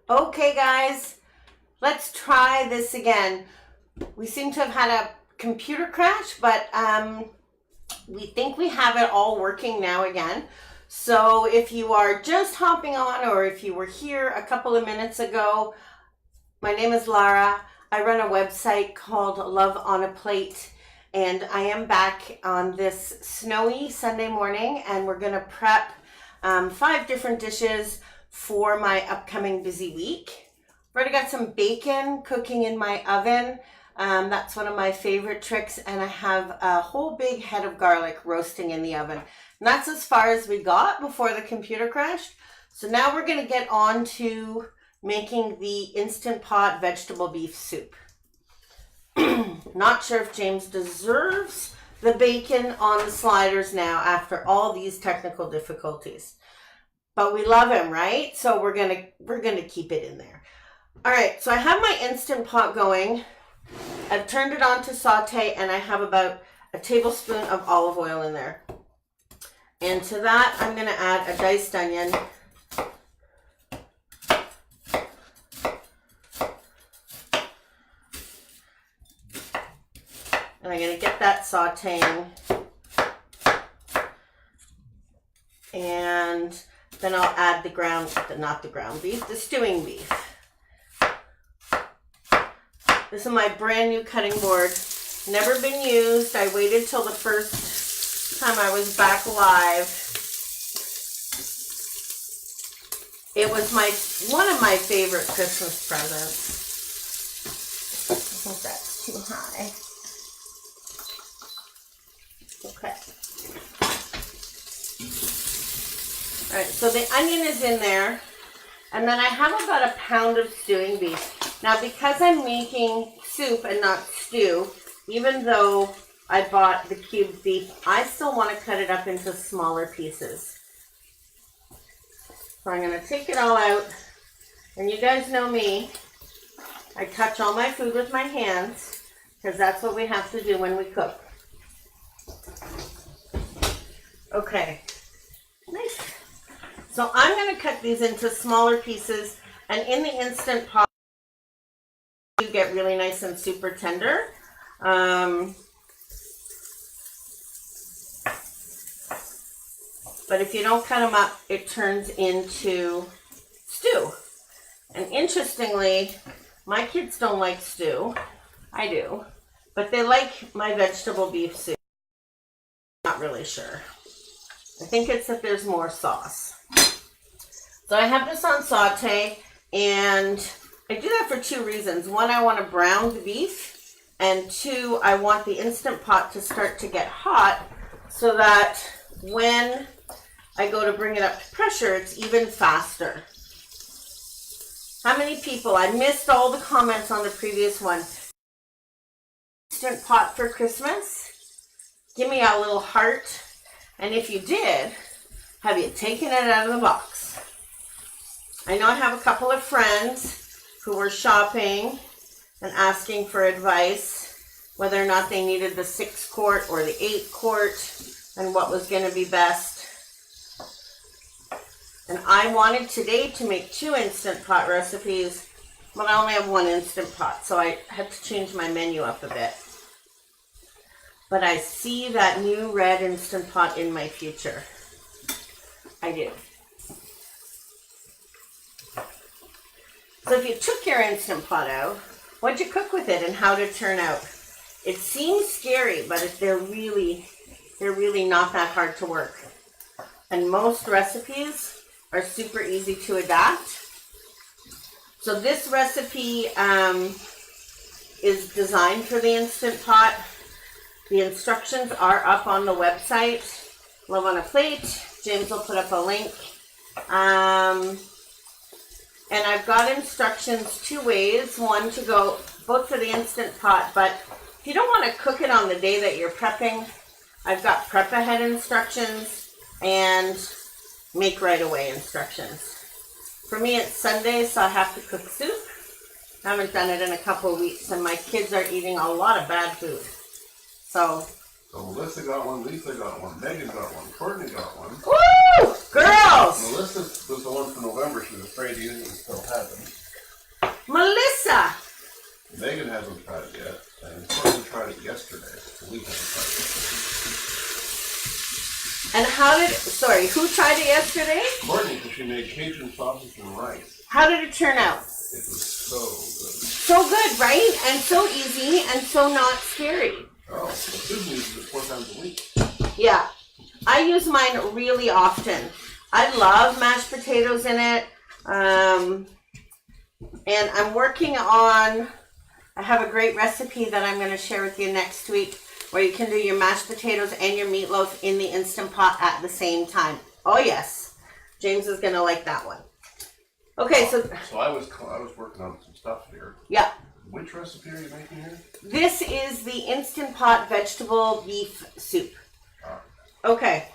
Okay guys, let's try this again. We seem to have had a computer crash, but we think we have it all working now again. So if you are just hopping on, or if you were here a couple of minutes ago, my name is Lara. I run a website called Love on a Plate, and I am back on this snowy Sunday morning, and we're gonna prep 5 different dishes for my upcoming busy week. I've already got some bacon cooking in my oven. That's one of my favorite tricks, and I have a whole big head of garlic roasting in the oven. And that's as far as we got before the computer crashed. So now we're gonna get on to making the Instant Pot vegetable beef soup. Not sure if James deserves the bacon on the sliders now after all these technical difficulties. But we love him, right? So we're gonna keep it in there. All right, so I have my Instant Pot going. I've turned it on to saute, and I have about a tablespoon of olive oil in there. And to that, I'm gonna add a diced onion. And I'm gonna get that sauteing. And then I'll add the stewing beef. This is my brand new cutting board. Never been used. I waited till the first time I was back live. It was one of my favorite Christmas presents. I think that's too high. Okay. All right, so the onion is in there, and then I have about a pound of stewing beef. Now, because I'm making soup and not stew, even though I bought the cubed beef, I still want to cut it up into smaller pieces. So I'm going to take it all out, and you guys know me. I touch all my food with my hands, because that's what we have to do when we cook. Okay, nice. So I'm going to cut these into smaller pieces, and in the Instant Pot, you get really nice and super tender. But if you don't cut them up, it turns into stew. And interestingly, my kids don't like stew. I do. But they like my vegetable beef soup. Not really sure. I think it's that there's more sauce. So I have this on saute, and I do that for 2 reasons. 1, I want to brown the beef, and 2, I want the Instant Pot to start to get hot so that when I go to bring it up to pressure, it's even faster. How many people, I missed all the comments on the previous one. Instant Pot for Christmas? Give me a little heart. And if you did, have you taken it out of the box? I know I have a couple of friends who were shopping and asking for advice whether or not they needed the 6-quart or the 8-quart and what was going to be best. And I wanted today to make 2 Instant Pot recipes, but I only have 1 Instant Pot, so I had to change my menu up a bit. But I see that new red Instant Pot in my future. I do. So if you took your Instant Pot out, what'd you cook with it and how did it turn out? It seems scary, but they're really not that hard to work. And most recipes are super easy to adapt. So this recipe is designed for the Instant Pot. The instructions are up on the website, Love on a Plate. James will put up a link. And I've got instructions 2 ways. One to go, both for the Instant Pot, but if you don't want to cook it on the day that you're prepping, I've got prep ahead instructions and make right away instructions. For me, it's Sunday, so I have to cook soup. I haven't done it in a couple of weeks, and my kids are eating a lot of bad food. So Melissa got one, Lisa got one, Megan got one, Courtney got one. Woo! Girls! Melissa was the one for November. She was afraid to use it and still had them. Melissa. Megan hasn't tried it yet, and Courtney tried it yesterday. We haven't tried it. And how did, sorry, who tried it yesterday? Courtney, because she made Cajun sausage and rice. How did it turn out? It was so good. So good, right? And so easy and so not scary. Oh, the good news is it's 4 times a week. Yeah, I use mine really often. I love mashed potatoes in it. And I'm working on, I have a great recipe that I'm going to share with you next week where you can do your mashed potatoes and your meatloaf in the Instant Pot at the same time. Oh yes, James is going to like that one. Okay, so I was working on some stuff here. Yeah. Which recipe are you making here? This is the Instant Pot vegetable beef soup. Okay.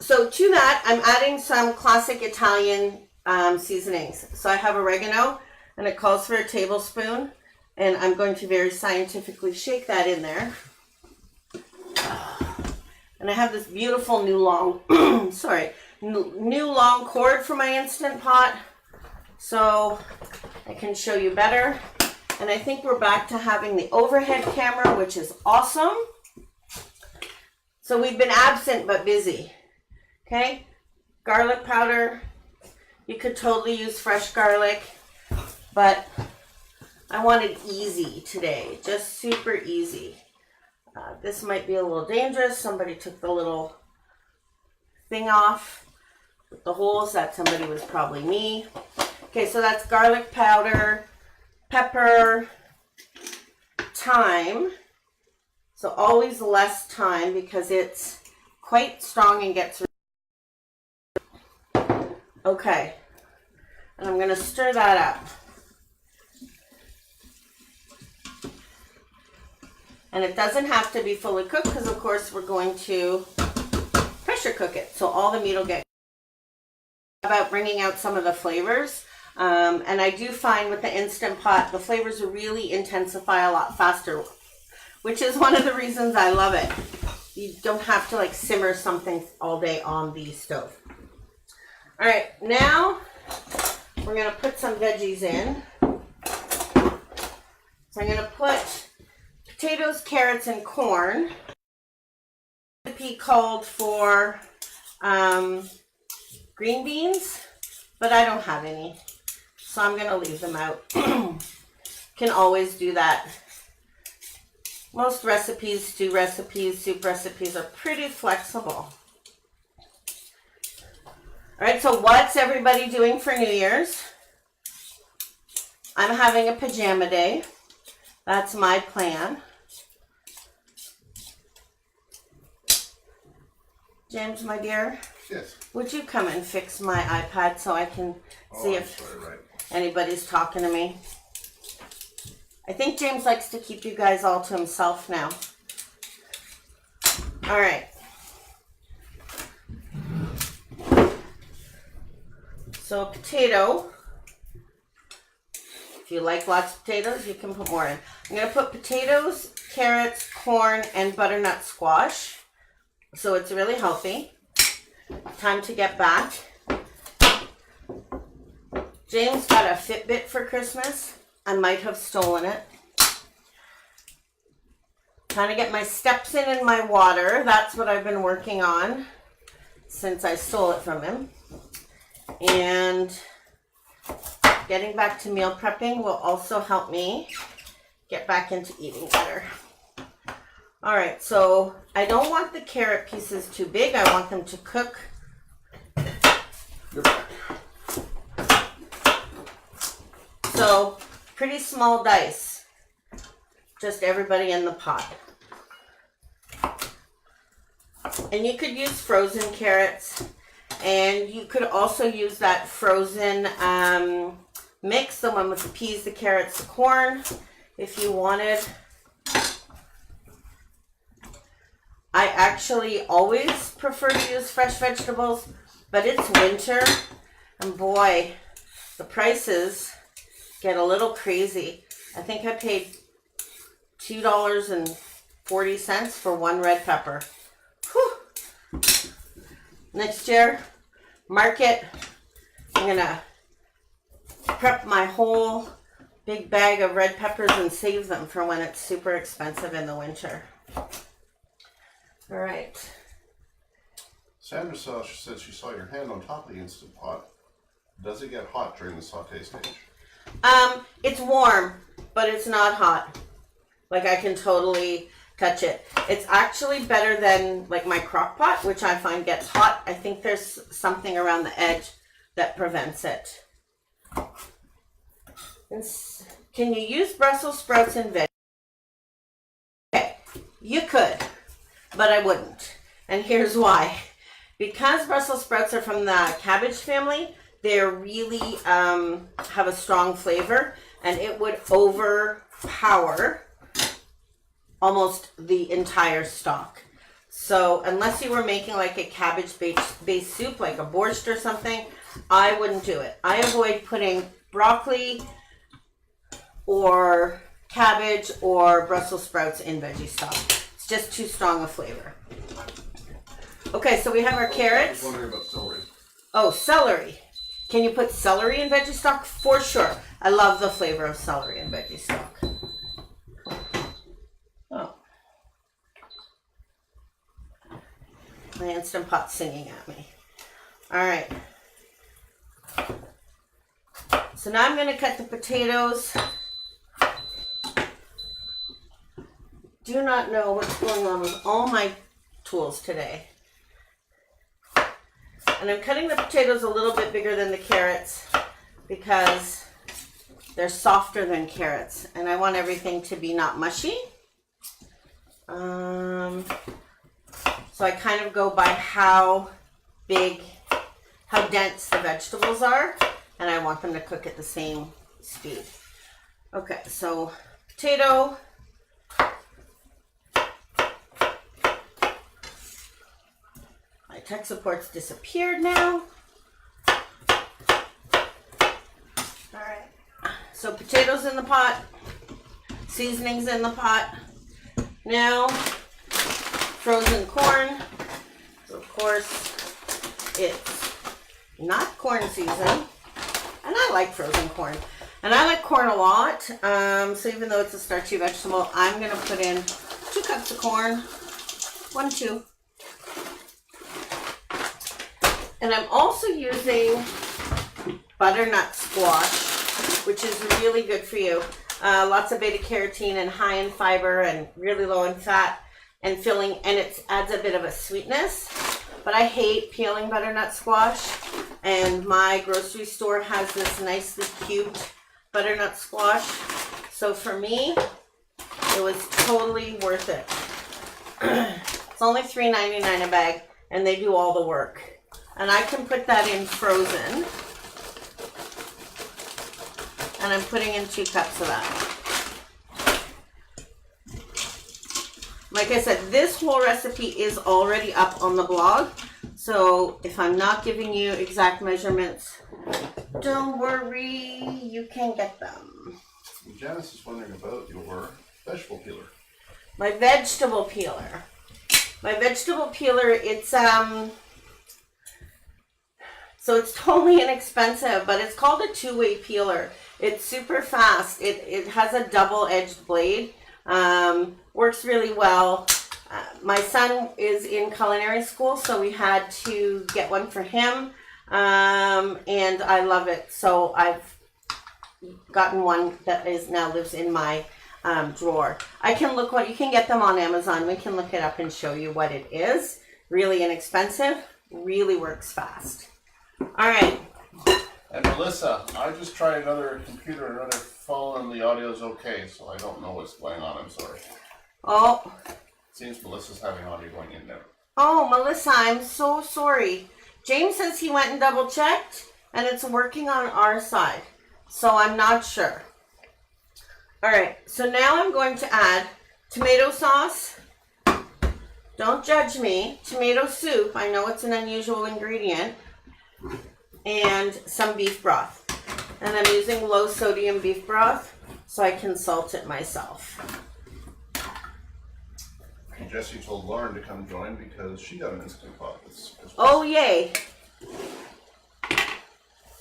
So to that, I'm adding some classic Italian seasonings. So I have oregano, and it calls for a tablespoon, and I'm going to very scientifically shake that in there. And I have this beautiful new long, new long cord for my Instant Pot, so I can show you better. And I think we're back to having the overhead camera, which is awesome. So we've been absent but busy. Okay, garlic powder. You could totally use fresh garlic, but I wanted easy today, just super easy. This might be a little dangerous. Somebody took the little thing off with the holes. That somebody was probably me. Okay, so that's garlic powder, pepper, thyme. So always less thyme because it's quite strong and gets. Okay, and I'm going to stir that up. And it doesn't have to be fully cooked because, of course, we're going to pressure cook it. So all the meat will get about bringing out some of the flavors. And I do find with the Instant Pot, the flavors really intensify a lot faster, which is one of the reasons I love it. You don't have to like simmer something all day on the stove. All right, now we're going to put some veggies in. So I'm going to put potatoes, carrots, and corn. The recipe called for green beans, but I don't have any, so I'm going to leave them out. Can always do that. Most recipes, stew recipes, soup recipes are pretty flexible. All right, so what's everybody doing for New Year's? I'm having a pajama day. That's my plan. James, my dear, Yes. would you come and fix my iPad so I can see if anybody's talking to me? I think James likes to keep you guys all to himself now. All right. So a potato. If you like lots of potatoes, you can put more in. I'm going to put potatoes, carrots, corn, and butternut squash. So it's really healthy. Time to get back. James got a Fitbit for Christmas. I might have stolen it. Trying to get my steps in my water. That's what I've been working on since I stole it from him. And getting back to meal prepping will also help me get back into eating better. All right, so I don't want the carrot pieces too big. I want them to cook. You're back. So pretty small dice. Just everybody in the pot. And you could use frozen carrots. And you could also use that frozen mix, the one with the peas, the carrots, the corn, if you wanted. I actually always prefer to use fresh vegetables, but it's winter, and boy, the prices get a little crazy. I think I paid $2.40 for one red pepper. Whew. Next year, market, I'm gonna prep my whole big bag of red peppers and save them for when it's super expensive in the winter. All right. Sandra said she saw your hand on top of the Instant Pot. Does it get hot during the saute stage? It's warm, but it's not hot. Like, I can totally touch it. It's actually better than like my crock pot, which I find gets hot. I think there's something around the edge that prevents it. Can you use Brussels sprouts in veggies? Okay, you could, but I wouldn't. And here's why. Because Brussels sprouts are from the cabbage family, they really have a strong flavor, and it would overpower almost the entire stock. So unless you were making like a cabbage-based soup, like a borscht or something, I wouldn't do it. I avoid putting broccoli or cabbage or Brussels sprouts in veggie stock. It's just too strong a flavor. Okay, so we have our carrots. I was wondering about celery. Oh, celery. Can you put celery in veggie stock? For sure. I love the flavor of celery in veggie stock. Oh. My Instant Pot's singing at me. All right. So now I'm going to cut the potatoes. Do not know what's going on with all my tools today. And I'm cutting the potatoes a little bit bigger than the carrots because they're softer than carrots. And I want everything to be not mushy. So I kind of go by how dense the vegetables are. And I want them to cook at the same speed. Okay, so potato. My tech support's disappeared now. Alright, so potatoes in the pot, seasonings in the pot. Now, frozen corn. So of course, it's not corn season. And I like frozen corn. And I like corn a lot. So even though it's a starchy vegetable, I'm going to put in 2 cups of corn. 1, 2. And I'm also using butternut squash, which is really good for you. Lots of beta carotene and high in fiber and really low in fat and filling, and it adds a bit of a sweetness. But I hate peeling butternut squash, and my grocery store has this nicely cubed butternut squash. So for me, it was totally worth it. It's only $3.99 a bag, and they do all the work. And I can put that in frozen. And I'm putting in 2 cups of that. Like I said, this whole recipe is already up on the blog. So if I'm not giving you exact measurements, don't worry, you can get them. Janice is wondering about your vegetable peeler. My vegetable peeler. My vegetable peeler, it's so it's totally inexpensive, but it's called a 2-way peeler. It's super fast. It has a double-edged blade. Works really well. My son is in culinary school, so we had to get one for him. And I love it. So I've gotten one that is now lives in my drawer. You can get them on Amazon. We can look it up and show you what it is. Really inexpensive. Really works fast. All right. And Melissa, I just tried another computer, another phone, and the audio's okay, so I don't know what's going on. I'm sorry. Oh. It seems Melissa's having audio going in there. Oh, Melissa, I'm so sorry. James says he went and double checked, and it's working on our side. So I'm not sure. All right. So now I'm going to add tomato sauce. Don't judge me. Tomato soup. I know it's an unusual ingredient. And some beef broth. And I'm using low sodium beef broth so I can salt it myself. And Jessie told Lauren to come join because she got an Instant Pot. Oh, yay.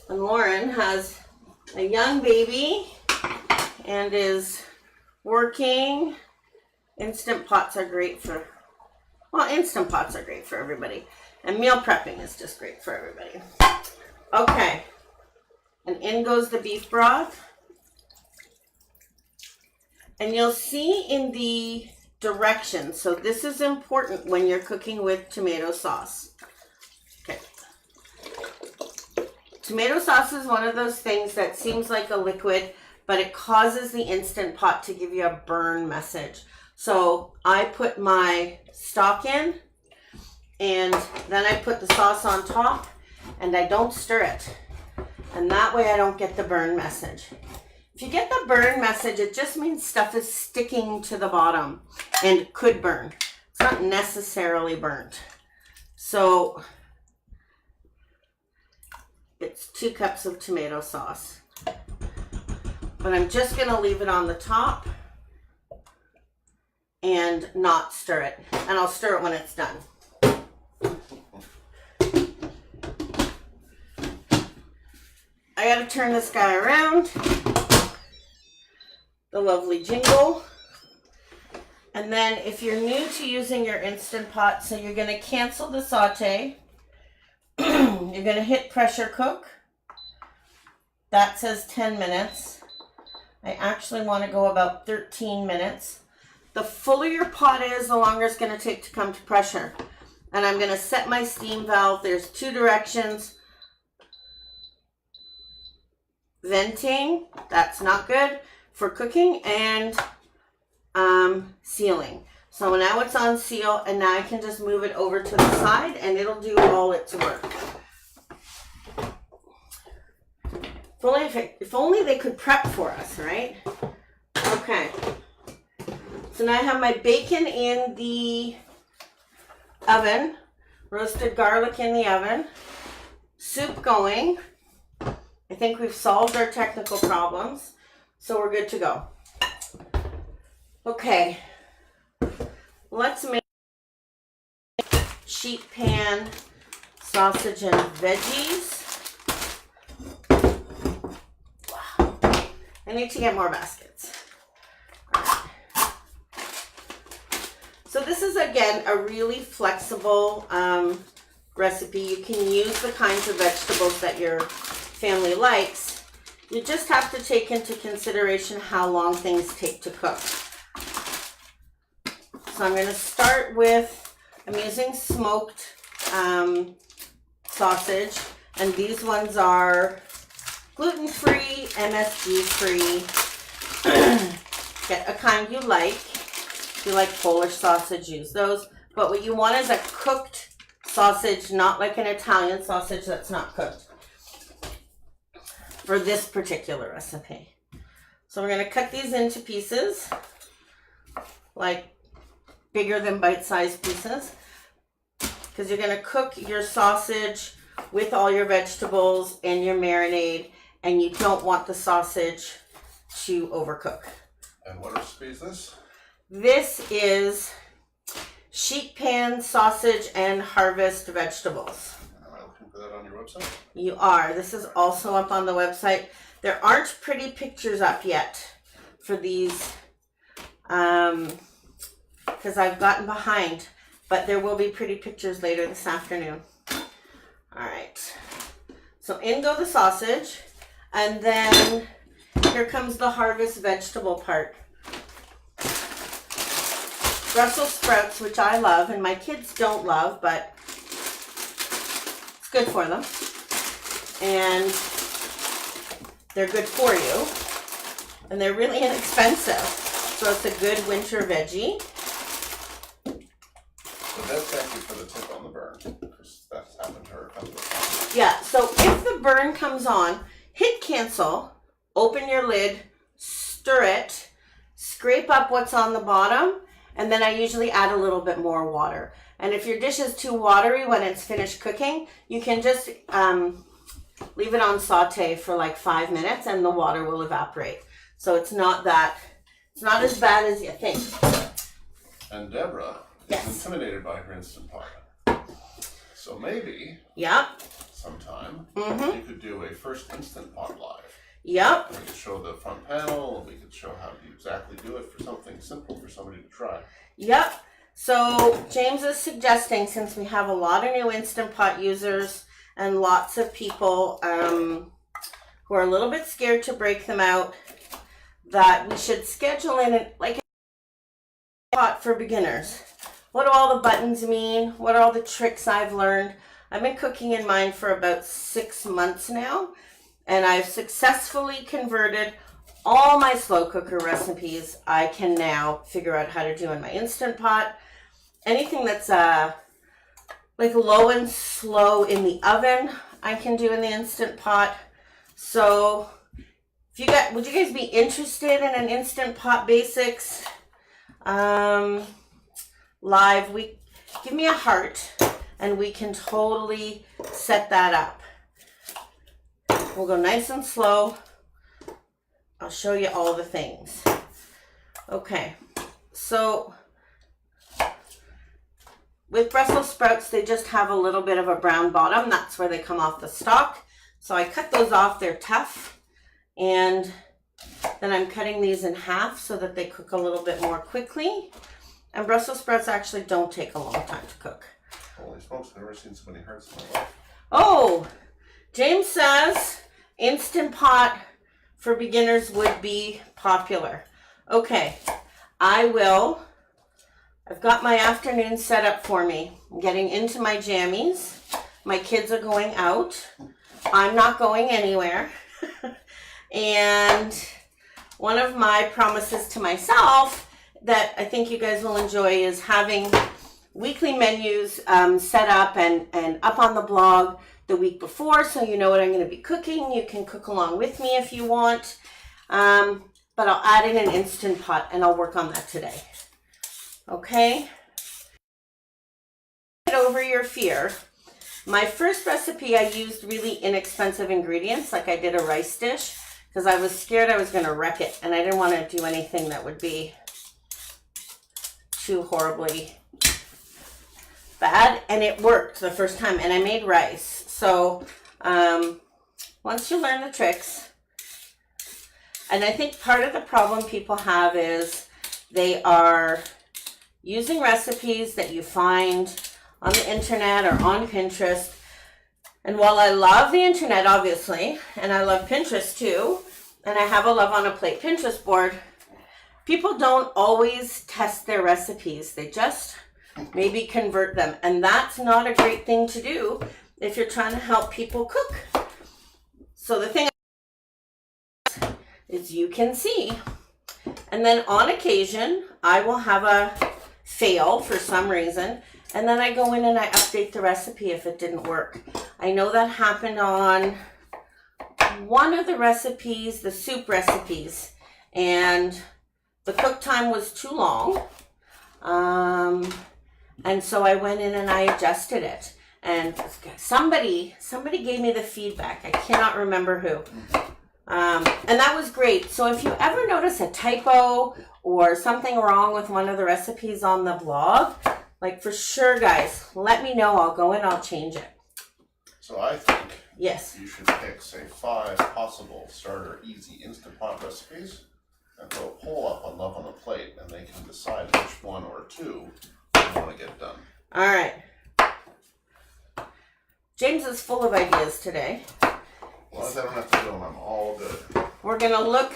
And Lauren has a young baby and is working. Instant pots are great for, well, Instant Pots are great for everybody. And meal prepping is just great for everybody. Okay. And in goes the beef broth. And you'll see in the directions, so this is important when you're cooking with tomato sauce. Okay. Tomato sauce is one of those things that seems like a liquid, but it causes the Instant Pot to give you a burn message. So I put my stock in, and then I put the sauce on top, and I don't stir it. And that way I don't get the burn message. If you get the burn message, it just means stuff is sticking to the bottom and could burn. It's not necessarily burnt. So it's 2 cups of tomato sauce. But I'm just gonna leave it on the top and not stir it. And I'll stir it when it's done. I gotta turn this guy around. The lovely jingle. And then if you're new to using your Instant Pot, so you're gonna cancel the saute. You're gonna hit pressure cook. That says 10 minutes. I actually wanna go about 13 minutes. The fuller your pot is, the longer it's gonna take to come to pressure. And I'm gonna set my steam valve. There's 2 directions. Venting, that's not good for cooking, and sealing. So now it's on seal, and now I can just move it over to the side and it'll do all its work. If only they could prep for us, right? Okay. So now I have my bacon in the oven, roasted garlic in the oven, soup going. I think we've solved our technical problems, so we're good to go. Okay, let's make sheet pan sausage and veggies. Wow. I need to get more baskets. So this is, again, a really flexible recipe. You can use the kinds of vegetables that your family likes. You just have to take into consideration how long things take to cook. So I'm going to start with, I'm using smoked sausage, and these ones are gluten-free, MSG-free. Get a kind you like. If you like Polish sausage, use those. But what you want is a cooked sausage, not like an Italian sausage that's not cooked, for this particular recipe. So we're going to cut these into pieces, like bigger than bite-sized pieces, because you're going to cook your sausage with all your vegetables and your marinade, and you don't want the sausage to overcook. And what recipe is this? This is sheet pan sausage and harvest vegetables. For that on your website? You are. This is also up on the website. There aren't pretty pictures up yet for these because I've gotten behind, but there will be pretty pictures later this afternoon. All right. So in go the sausage, and then here comes the harvest vegetable part. Brussels sprouts, which I love, and my kids don't love, but it's good for them. And they're good for you. And they're really inexpensive. So it's a good winter veggie. So that's thank you for the tip on the burn, because that's happened to her a couple of times. Yeah, so if the burn comes on, hit cancel, open your lid, stir it, scrape up what's on the bottom, and then I usually add a little bit more water. And if your dish is too watery when it's finished cooking, you can just leave it on saute for like 5 minutes and the water will evaporate. So it's not as bad as you think. And Deborah is intimidated by her Instant Pot. So maybe Yep. sometime you could do a first Instant Pot live. Yep. We could show the front panel, and we could show how to exactly do it for something simple for somebody to try. Yep. So James is suggesting, since we have a lot of new Instant Pot users and lots of people who are a little bit scared to break them out, that we should schedule in like a pot for beginners. What do all the buttons mean? What are all the tricks I've learned? I've been cooking in mine for about 6 months now, and I've successfully converted all my slow cooker recipes. I can now figure out how to do in my Instant Pot. Anything that's like low and slow in the oven, I can do in the Instant Pot. So if you got, would you guys be interested in an Instant Pot basics live? Give me a heart and we can totally set that up. We'll go nice and slow. I'll show you all the things. Okay, so with Brussels sprouts, they just have a little bit of a brown bottom. That's where they come off the stalk. So I cut those off, they're tough. And then I'm cutting these in half so that they cook a little bit more quickly. And Brussels sprouts actually don't take a long time to cook. Holy smokes, I've never seen so many hearts in my life. Oh, James says Instant Pot for beginners would be popular. Okay, I've got my afternoon set up for me. I'm getting into my jammies. My kids are going out. I'm not going anywhere. And one of my promises to myself that I think you guys will enjoy is having weekly menus set up and up on the blog the week before, so you know what I'm going to be cooking. You can cook along with me if you want. But I'll add in an Instant Pot and I'll work on that today. Okay? Get over your fear. My first recipe, I used really inexpensive ingredients, like I did a rice dish, because I was scared I was going to wreck it, and I didn't want to do anything that would be too horribly bad, and it worked the first time, and I made rice. So once you learn the tricks, and I think part of the problem people have is they are using recipes that you find on the internet or on Pinterest. And while I love the internet, obviously, and I love Pinterest too, and I have a Love on a Plate Pinterest board, people don't always test their recipes. They just maybe convert them. And that's not a great thing to do if you're trying to help people cook. So the thing is, you can see. And then on occasion, I will have a fail for some reason. And then I go in and I update the recipe if it didn't work. I know that happened on one of the recipes, the soup recipes, and the cook time was too long. And so I went in and I adjusted it. And somebody gave me the feedback. I cannot remember who. And that was great. So if you ever notice a typo or something wrong with one of the recipes on the blog, like for sure, guys, let me know. I'll go in, I'll change it. So I think yes, you should pick, say, 5 possible starter easy Instant Pot recipes and throw a poll up on Love on the Plate, and they can decide which one or two they want to get done. All right. James is full of ideas today. Well, I don't have to do them. I'm all good. We're going to look,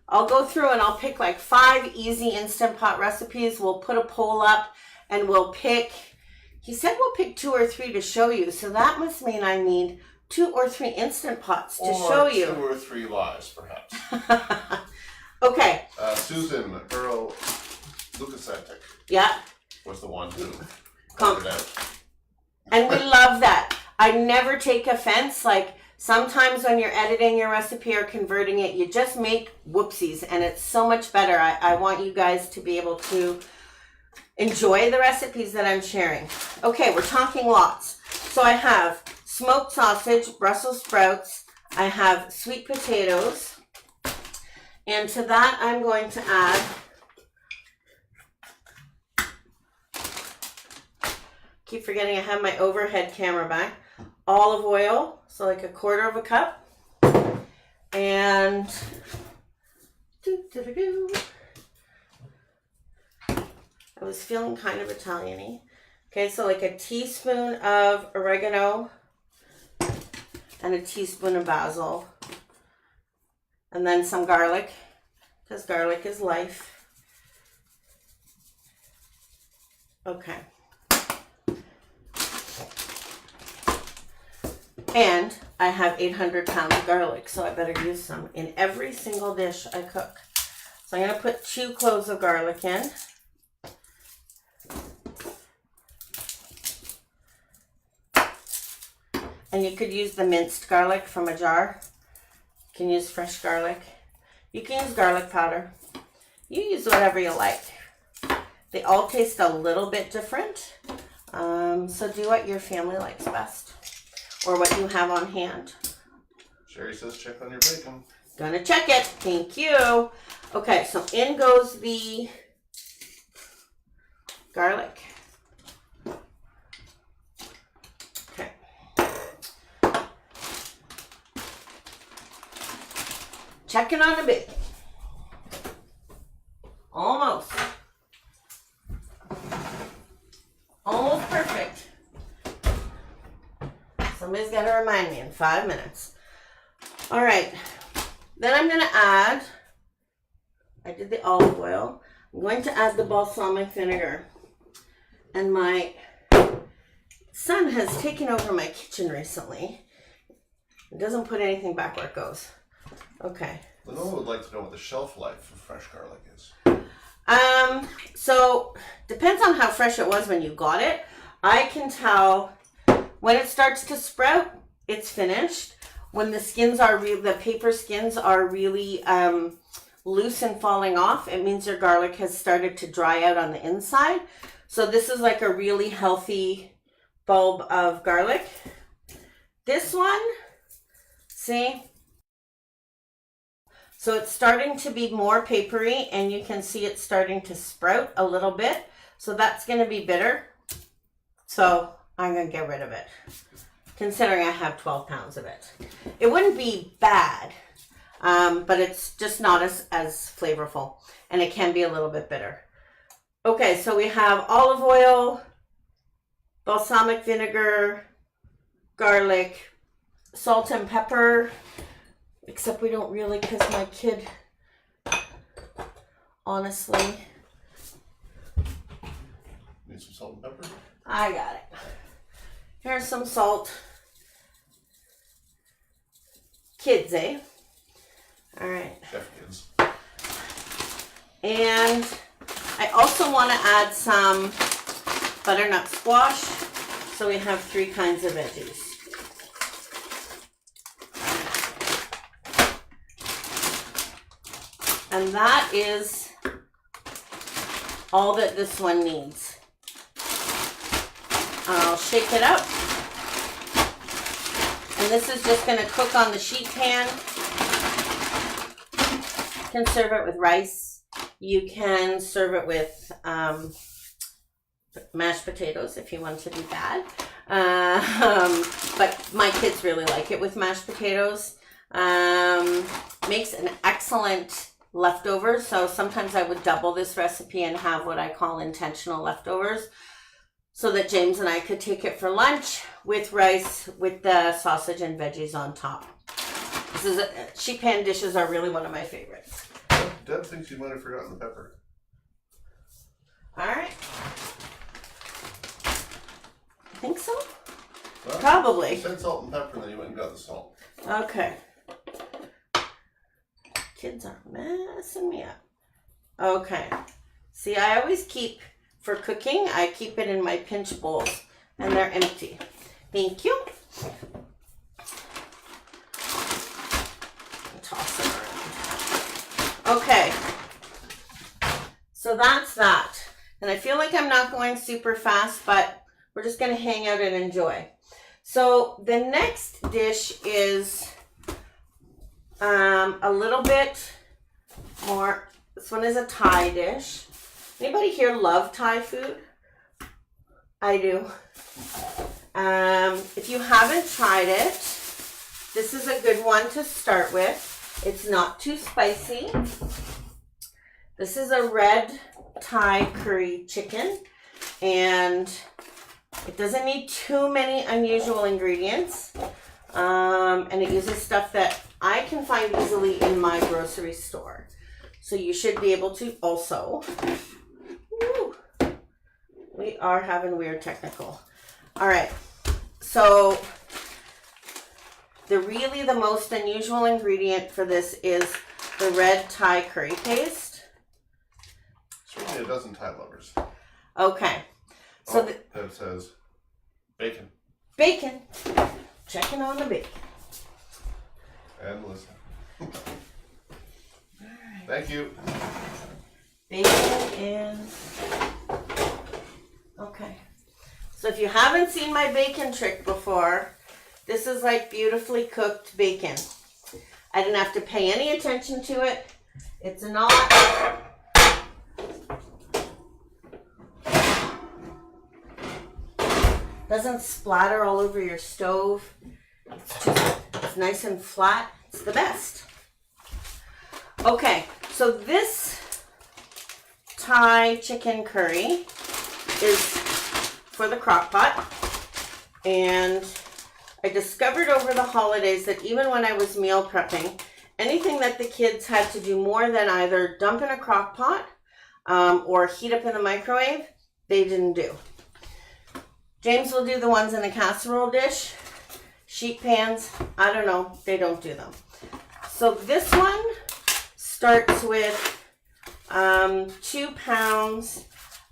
I'll go through and I'll pick like 5 easy Instant Pot recipes. We'll put a poll up and we'll pick, he said we'll pick 2 or 3 to show you. So that must mean I need 2 or 3 Instant Pots to show you. 2 or 3 lives, perhaps. Okay. Susan Earl Lukasatic Yeah. was the one who Come. pointed out. And we love that. I never take offense. Like sometimes when you're editing your recipe or converting it, you just make whoopsies and it's so much better. I want you guys to be able to enjoy the recipes that I'm sharing. Okay, we're talking lots. So I have smoked sausage, Brussels sprouts, I have sweet potatoes, and to that I'm going to add keep forgetting I have my overhead camera back. Olive oil, so like 1/4 cup. And I was feeling kind of Italian-y. Okay, so like a teaspoon of oregano and a teaspoon of basil. And then some garlic, because garlic is life. Okay. And I have 800 pounds of garlic, so I better use some in every single dish I cook. So I'm going to put 2 cloves of garlic in. And you could use the minced garlic from a jar. You can use fresh garlic. You can use garlic powder. You use whatever you like. They all taste a little bit different. So do what your family likes best. Or what you have on hand. Sherry says check on your bacon. Gonna check it. Thank you. Okay, so in goes the garlic. Okay. Checking on the bacon. Almost. Almost perfect. Somebody's got to remind me in 5 minutes. All right. Then I'm going to add, I did the olive oil. I'm going to add the balsamic vinegar. And my son has taken over my kitchen recently. It doesn't put anything back where it goes. Okay. Lenore would like to know what the shelf life of fresh garlic is. So depends on how fresh it was when you got it. I can tell when it starts to sprout, it's finished. When the skins are the paper skins are really loose and falling off, it means your garlic has started to dry out on the inside. So this is like a really healthy bulb of garlic. This one, see? So it's starting to be more papery and you can see it's starting to sprout a little bit. So that's going to be bitter. So I'm going to get rid of it, considering I have 12 pounds of it. It wouldn't be bad, but it's just not as flavorful, and it can be a little bit bitter. Okay, so we have olive oil, balsamic vinegar, garlic, salt and pepper, except we don't really, because my kid, honestly. Need some salt and pepper? I got it. Here's some salt. Kids, eh? All right. Chef kids. And I also want to add some butternut squash. So we have 3 kinds of veggies. And that is all that this one needs. I'll shake it up. And this is just going to cook on the sheet pan. You can serve it with rice. You can serve it with mashed potatoes if you want to be bad. But my kids really like it with mashed potatoes. Makes an excellent leftover. So sometimes I would double this recipe and have what I call intentional leftovers, so that James and I could take it for lunch with rice with the sausage and veggies on top. Sheet pan dishes are really one of my favorites. Deb thinks you might have forgotten the pepper. All right. I think so. Well, Probably. You said salt and pepper, and then you went and got the salt. Okay. Kids are messing me up. Okay. See, I always keep, for cooking, I keep it in my pinch bowls, and they're empty. Thank you. Toss it around. Okay. So that's that. And I feel like I'm not going super fast, but we're just going to hang out and enjoy. So the next dish is a little bit more. This one is a Thai dish. Anybody here love Thai food? I do. If you haven't tried it, this is a good one to start with. It's not too spicy. This is a red Thai curry chicken, and it doesn't need too many unusual ingredients. And it uses stuff that I can find easily in my grocery store. So you should be able to also. Woo, we are having weird technical. All right, so the most unusual ingredient for this is the red Thai curry paste. Certainly a dozen Thai lovers. Okay, so that says bacon. Bacon. Checking on the bacon. And Melissa. Thank you. Bacon is okay. So if you haven't seen my bacon trick before, this is like beautifully cooked bacon. I didn't have to pay any attention to it. It's not doesn't splatter all over your stove. It's nice and flat. It's the best. Okay, so this Thai chicken curry is for the crock pot, and I discovered over the holidays that even when I was meal prepping, anything that the kids had to do more than either dump in a crock pot or heat up in the microwave, they didn't do. James will do the ones in a casserole dish. Sheet pans, I don't know, they don't do them. So this one starts with 2 pounds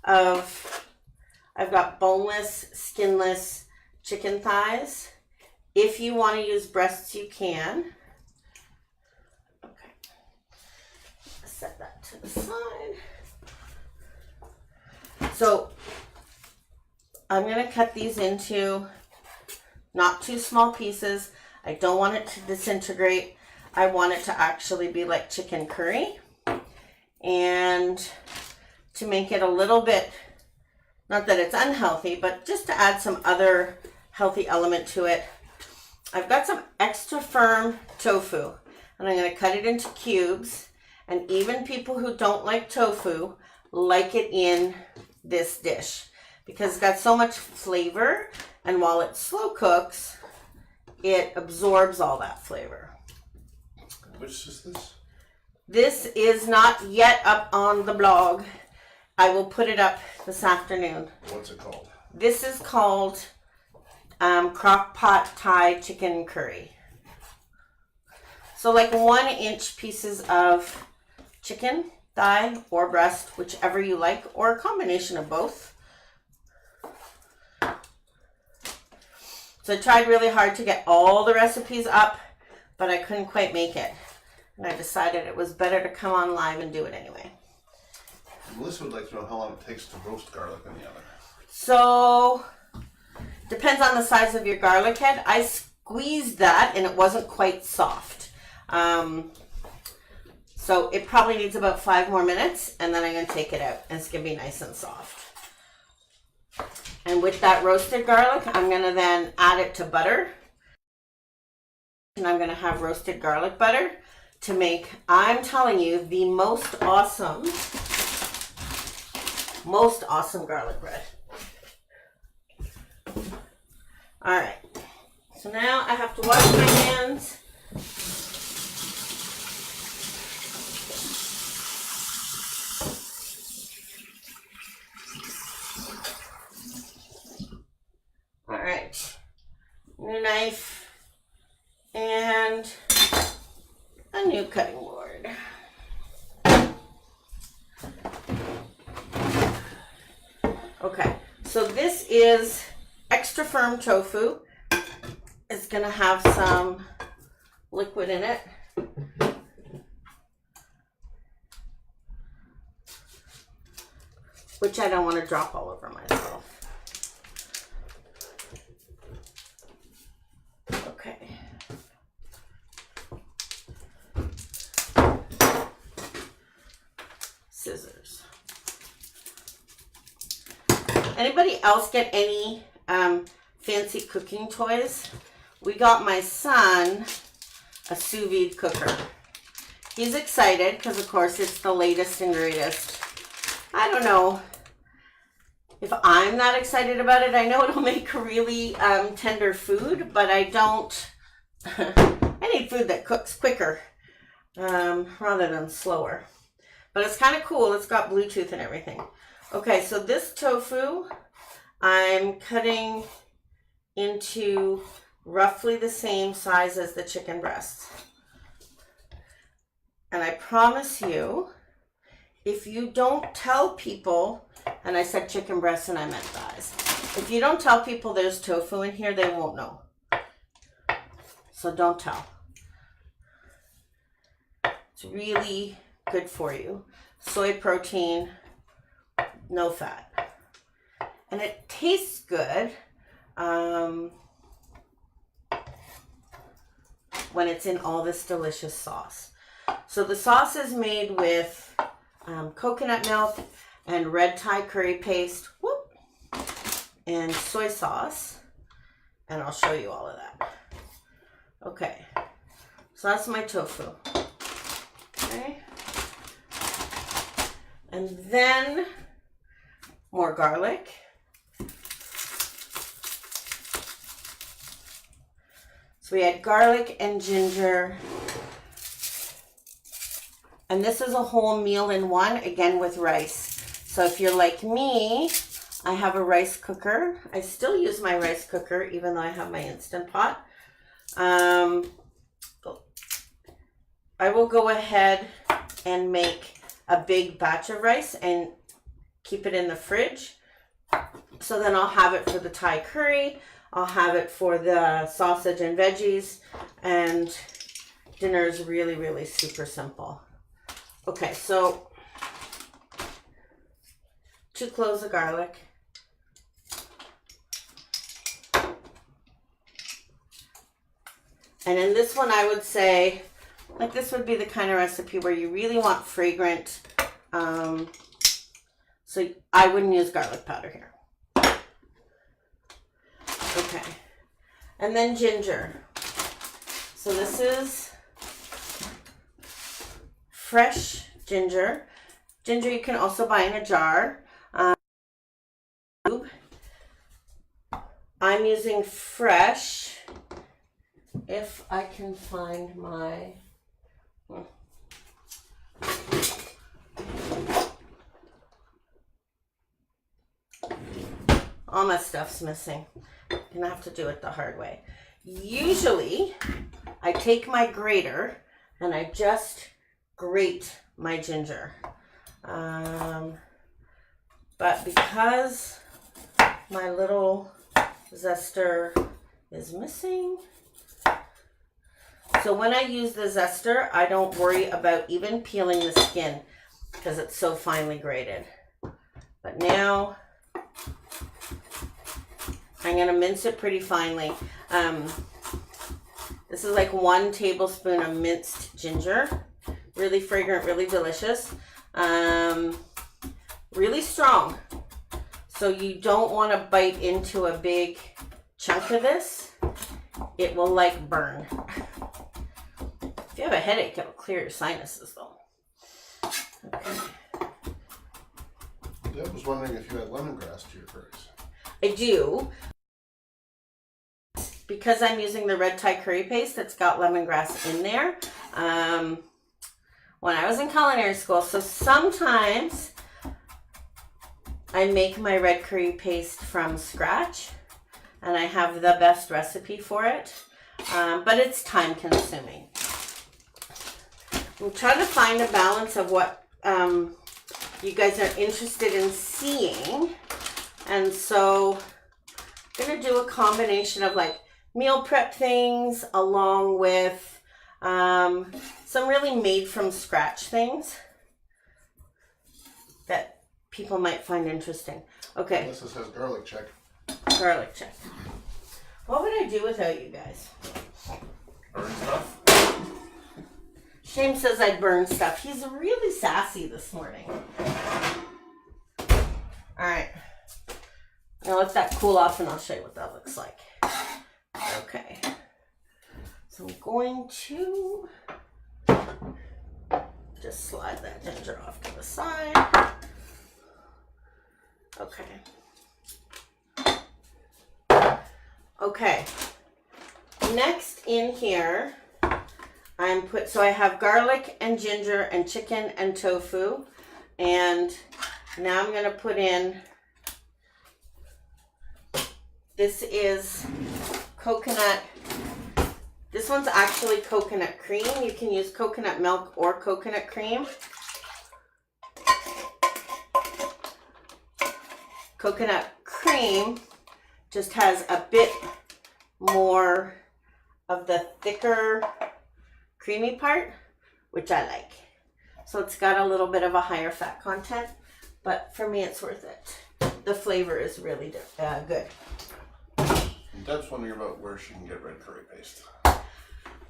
of, I've got boneless, skinless chicken thighs. If you want to use breasts, you can. Okay, set that to the side. So I'm going to cut these into not too small pieces. I don't want it to disintegrate. I want it to actually be like chicken curry. And to make it a little bit, not that it's unhealthy, but just to add some other healthy element to it, I've got some extra firm tofu, and I'm going to cut it into cubes. And even people who don't like tofu like it in this dish because it's got so much flavor, and while it slow cooks, it absorbs all that flavor. Which is this? This is not yet up on the blog. I will put it up this afternoon. What's it called? This is called Crock Pot Thai Chicken Curry. So like 1-inch pieces of chicken, thigh, or breast, whichever you like, or a combination of both. So I tried really hard to get all the recipes up, but I couldn't quite make it. And I decided it was better to come on live and do it anyway. Melissa would like to know how long it takes to roast garlic in the oven. So, depends on the size of your garlic head. I squeezed that and it wasn't quite soft. So it probably needs about 5 more minutes, and then I'm going to take it out and it's going to be nice and soft. And with that roasted garlic, I'm going to then add it to butter. And I'm going to have roasted garlic butter to make, I'm telling you, the most awesome garlic bread. All right. So now I have to wash my hands. All right. New knife and a new cutting board. Okay, so this is extra firm tofu. It's gonna have some liquid in it. Which I don't want to drop all over myself. Okay. Scissors. Anybody else get any fancy cooking toys? We got my son a sous vide cooker. he's excited because, of course, it's the latest and greatest. I don't know if I'm not excited about it. I know it'll make really tender food, but I don't. I need food that cooks quicker rather than slower. But it's kind of cool. It's got Bluetooth and everything. Okay, so this tofu, I'm cutting into roughly the same size as the chicken breasts. And I promise you, if you don't tell people, and I said chicken breasts and I meant thighs, if you don't tell people there's tofu in here, they won't know. So don't tell. It's really good for you. Soy protein, no fat. And it tastes good when it's in all this delicious sauce. So the sauce is made with coconut milk and red Thai curry paste, and soy sauce. And I'll show you all of that. Okay, so that's my tofu. Okay. And then more garlic. So we had garlic and ginger. And this is a whole meal in one, again with rice. So if you're like me, I have a rice cooker. I still use my rice cooker, even though I have my Instant Pot. I will go ahead and make a big batch of rice and keep it in the fridge. So then I'll have it for the Thai curry. I'll have it for the sausage and veggies. And dinner is really, really super simple. Okay, so 2 cloves of garlic. And in this one, I would say, like, this would be the kind of recipe where you really want fragrant. So I wouldn't use garlic powder here. Okay. And then ginger. So this is fresh ginger. Ginger you can also buy in a jar. I'm using fresh. If I can find my... all my stuff's missing. I'm gonna have to do it the hard way. Usually, I take my grater and I just grate my ginger. But because my little zester is missing, so when I use the zester, I don't worry about even peeling the skin because it's so finely grated. But now I'm going to mince it pretty finely. This is like 1 tablespoon of minced ginger. Really fragrant, really delicious. Really strong. So you don't want to bite into a big chunk of this. It will like burn. If you have a headache, it'll clear your sinuses though. Okay. I was wondering if you had lemongrass to your curries. I do. Because I'm using the red Thai curry paste that's got lemongrass in there. When I was in culinary school, so sometimes I make my red curry paste from scratch and I have the best recipe for it, but it's time consuming. I'm trying to find a balance of what you guys are interested in seeing, and so I'm gonna do a combination of like meal prep things along with some really made from scratch things that people might find interesting. Okay. This says garlic check. Garlic check. What would I do without you guys? Burn stuff. Shane says I'd burn stuff. He's really sassy this morning. Alright. Now let that cool off and I'll show you what that looks like. Okay. So I'm going to Just slide that ginger off to the side. Okay. Okay. Next in here, so I have garlic and ginger and chicken and tofu. And now I'm gonna put in, this is coconut. This one's actually coconut cream. You can use coconut milk or coconut cream. Coconut cream just has a bit more of the thicker creamy part, which I like. So it's got a little bit of a higher fat content, but for me it's worth it. The flavor is really good. Deb's wondering about where she can get red curry paste.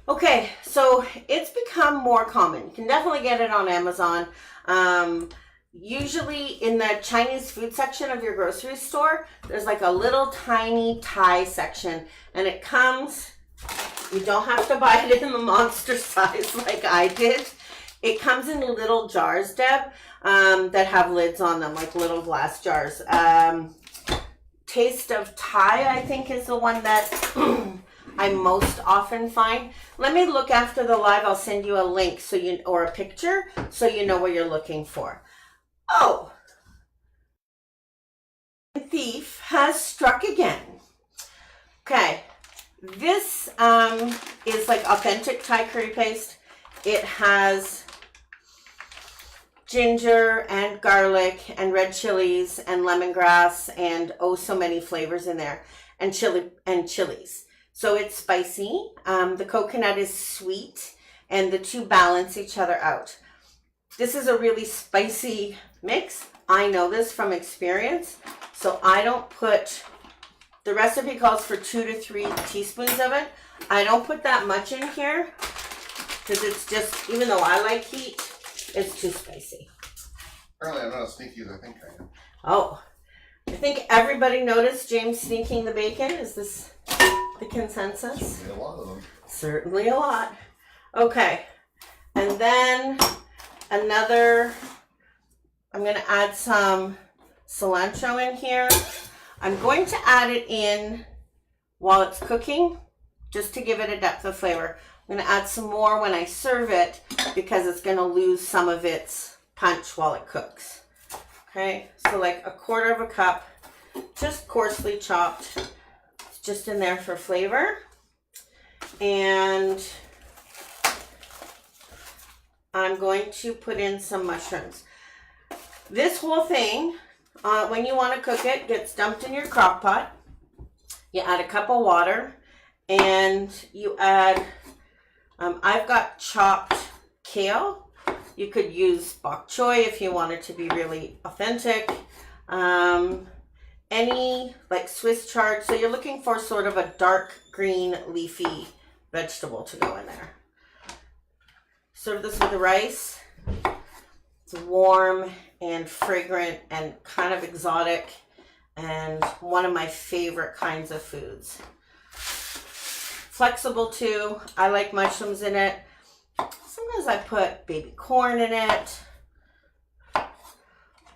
Okay, so it's become more common. You can definitely get it on Amazon. Usually in the Chinese food section of your grocery store, there's like a little tiny Thai section, and it comes, you don't have to buy it in the monster size like I did. It comes in little jars, Deb, that have lids on them, like little glass jars. Taste of Thai, I think, is the one that I most often find. Let me look after the live. I'll send you a link or a picture so you know what you're looking for. Oh, thief has struck again. Okay, this is like authentic Thai curry paste. It has ginger and garlic and red chilies and lemongrass and oh so many flavors in there, and chilies. So it's spicy. The coconut is sweet, and the two balance each other out. This is a really spicy mix. I know this from experience, so I don't put, the recipe calls for 2 to 3 teaspoons of it. I don't put that much in here because it's just, even though I like heat, it's too spicy. Apparently I'm not as sneaky as I think I am. Oh, I think everybody noticed James sneaking the bacon. Is this the consensus? Certainly a lot of them. Certainly a lot. Okay, and then another, I'm going to add some cilantro in here. I'm going to add it in while it's cooking, just to give it a depth of flavor. I'm going to add some more when I serve it because it's going to lose some of its punch while it cooks. Okay, so like 1/4 cup, just coarsely chopped. It's just in there for flavor. And I'm going to put in some mushrooms. This whole thing, when you want to cook it, gets dumped in your crock pot. You add a cup of water and you add, I've got chopped kale. You could use bok choy if you want it to be really authentic. Any like Swiss chard. So you're looking for sort of a dark green leafy vegetable to go in there. Serve this with the rice. It's warm and fragrant and kind of exotic and one of my favorite kinds of foods. Flexible too. I like mushrooms in it. Sometimes I put baby corn in it.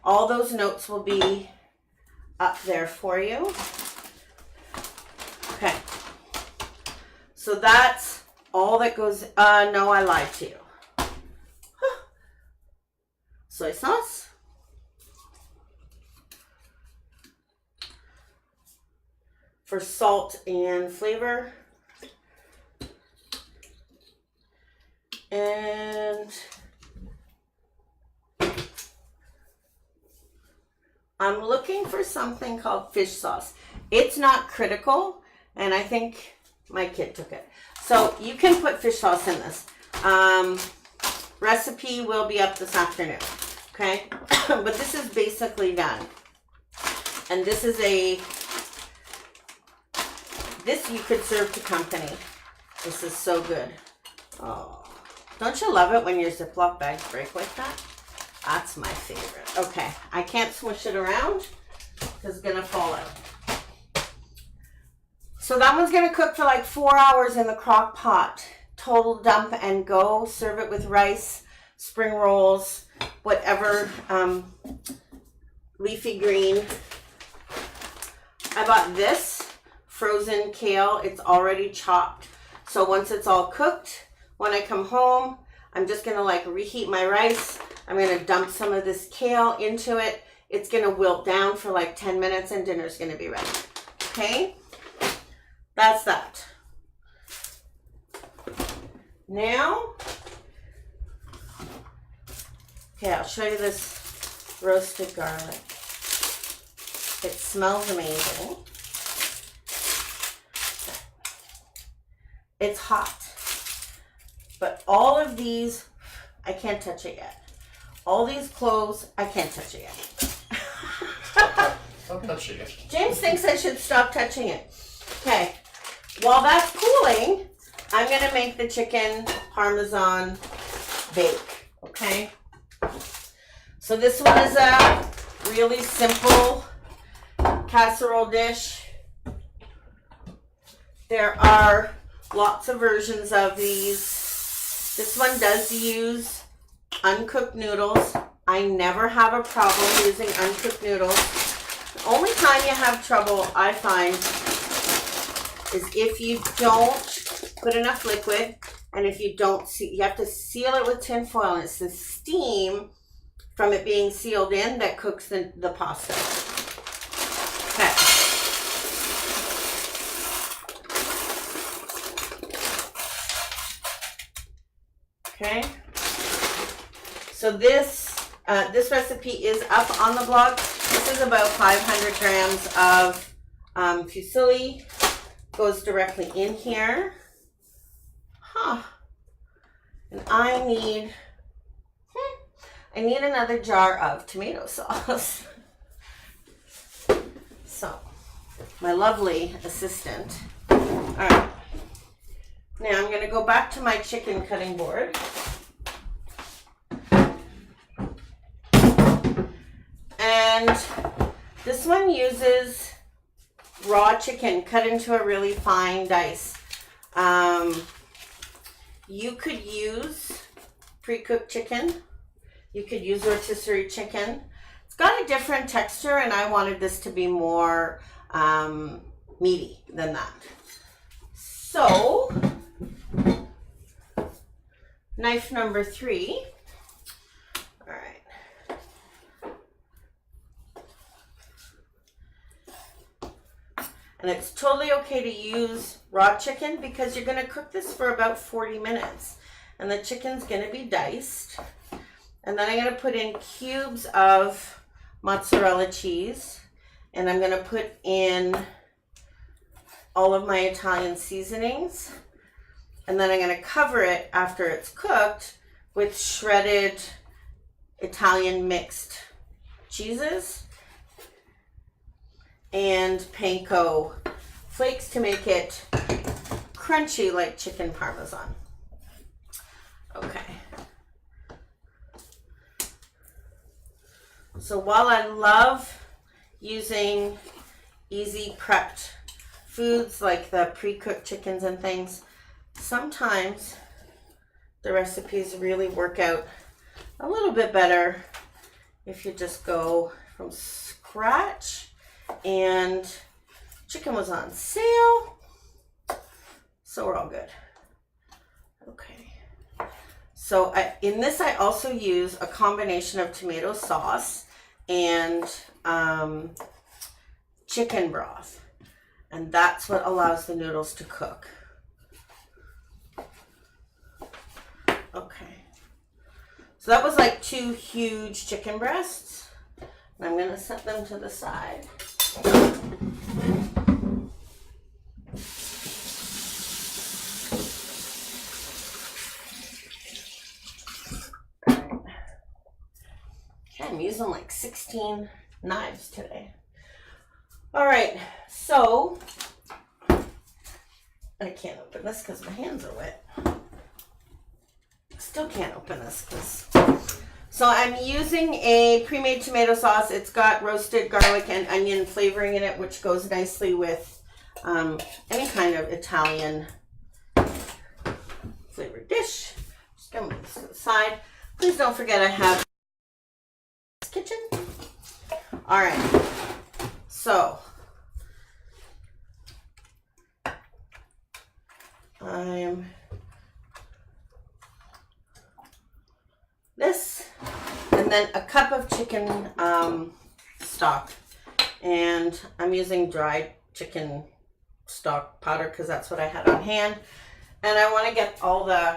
All those notes will be up there for you. Okay. So that's all that goes, no, I lied to you. Soy sauce. For salt and flavor. And I'm looking for something called fish sauce. It's not critical, and I think my kid took it. So you can put fish sauce in this. Recipe will be up this afternoon, okay? But this is basically done. And this is this you could serve to company. This is so good. Oh. Don't you love it when your Ziploc bags break like that? That's my favorite. Okay, I can't swish it around because it's gonna fall out. So that one's gonna cook for like 4 hours in the crock pot. Total dump and go. Serve it with rice. spring rolls, whatever, leafy green. I bought this frozen kale. It's already chopped. So once it's all cooked, when I come home, I'm just gonna like reheat my rice. I'm gonna dump some of this kale into it. It's gonna wilt down for like 10 minutes and dinner's gonna be ready. Okay? That's that. Now, okay, I'll show you this roasted garlic. It smells amazing. It's hot. But all of these, I can't touch it yet. All these cloves, I can't touch it yet. Stop touching it. James thinks I should stop touching it. Okay, while that's cooling, I'm gonna make the chicken Parmesan bake, okay? So this one is a really simple casserole dish. There are lots of versions of these. This one does use uncooked noodles. I never have a problem using uncooked noodles. The only time you have trouble, I find, is if you don't put enough liquid, and if you don't you have to seal it with tin foil, and it's the steam from it being sealed in that cooks the pasta. Okay. So this recipe is up on the blog. This is about 500 grams of fusilli. Goes directly in here. And I need another jar of tomato sauce. So, my lovely assistant. All right. Now I'm going to go back to my chicken cutting board. And this one uses raw chicken cut into a really fine dice. You could use pre-cooked chicken. You could use rotisserie chicken. It's got a different texture, and I wanted this to be more meaty than that. So, knife number 3. All right. And it's totally okay to use raw chicken because you're going to cook this for about 40 minutes. And the chicken's going to be diced. And then I'm going to put in cubes of mozzarella cheese. And I'm going to put in all of my Italian seasonings. And then I'm going to cover it after it's cooked with shredded Italian mixed cheeses and panko flakes to make it crunchy like chicken Parmesan. Okay. So while I love using easy prepped foods like the pre-cooked chickens and things, sometimes the recipes really work out a little bit better if you just go from scratch. And chicken was on sale, so we're all good. Okay. So in this, I also use a combination of tomato sauce and chicken broth. And that's what allows the noodles to cook. Okay. So that was like 2 huge chicken breasts. And I'm going to set them to the side. I'm using like 16 knives today. All right, so I can't open this because my hands are wet. Still can't open this because... So I'm using a pre-made tomato sauce. It's got roasted garlic and onion flavoring in it, which goes nicely with any kind of Italian flavored dish. Just gonna move this to the side. Please don't forget I have this kitchen. All right, so this, and then a cup of chicken stock, and I'm using dried chicken stock powder because that's what I had on hand, and I want to get all the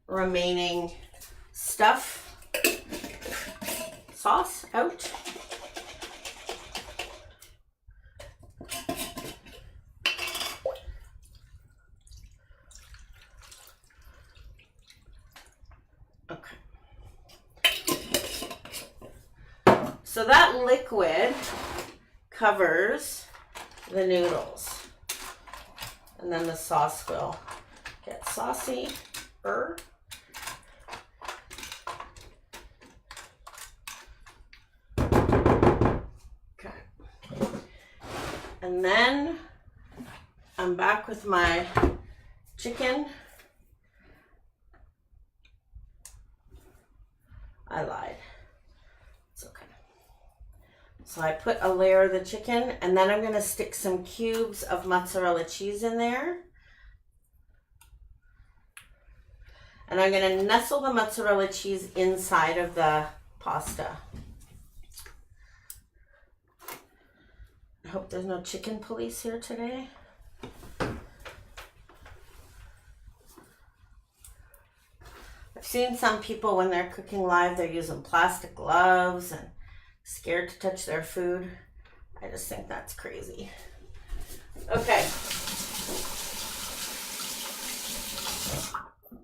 remaining sauce out. Okay. So that liquid covers the noodles, and then the sauce will get saucy. Okay. And then I'm back with my chicken. I lied. It's okay. So I put a layer of the chicken, and then I'm going to stick some cubes of mozzarella cheese in there. And I'm going to nestle the mozzarella cheese inside of the pasta. I hope there's no chicken police here today. I've seen some people when they're cooking live, they're using plastic gloves and scared to touch their food. I just think that's crazy. Okay.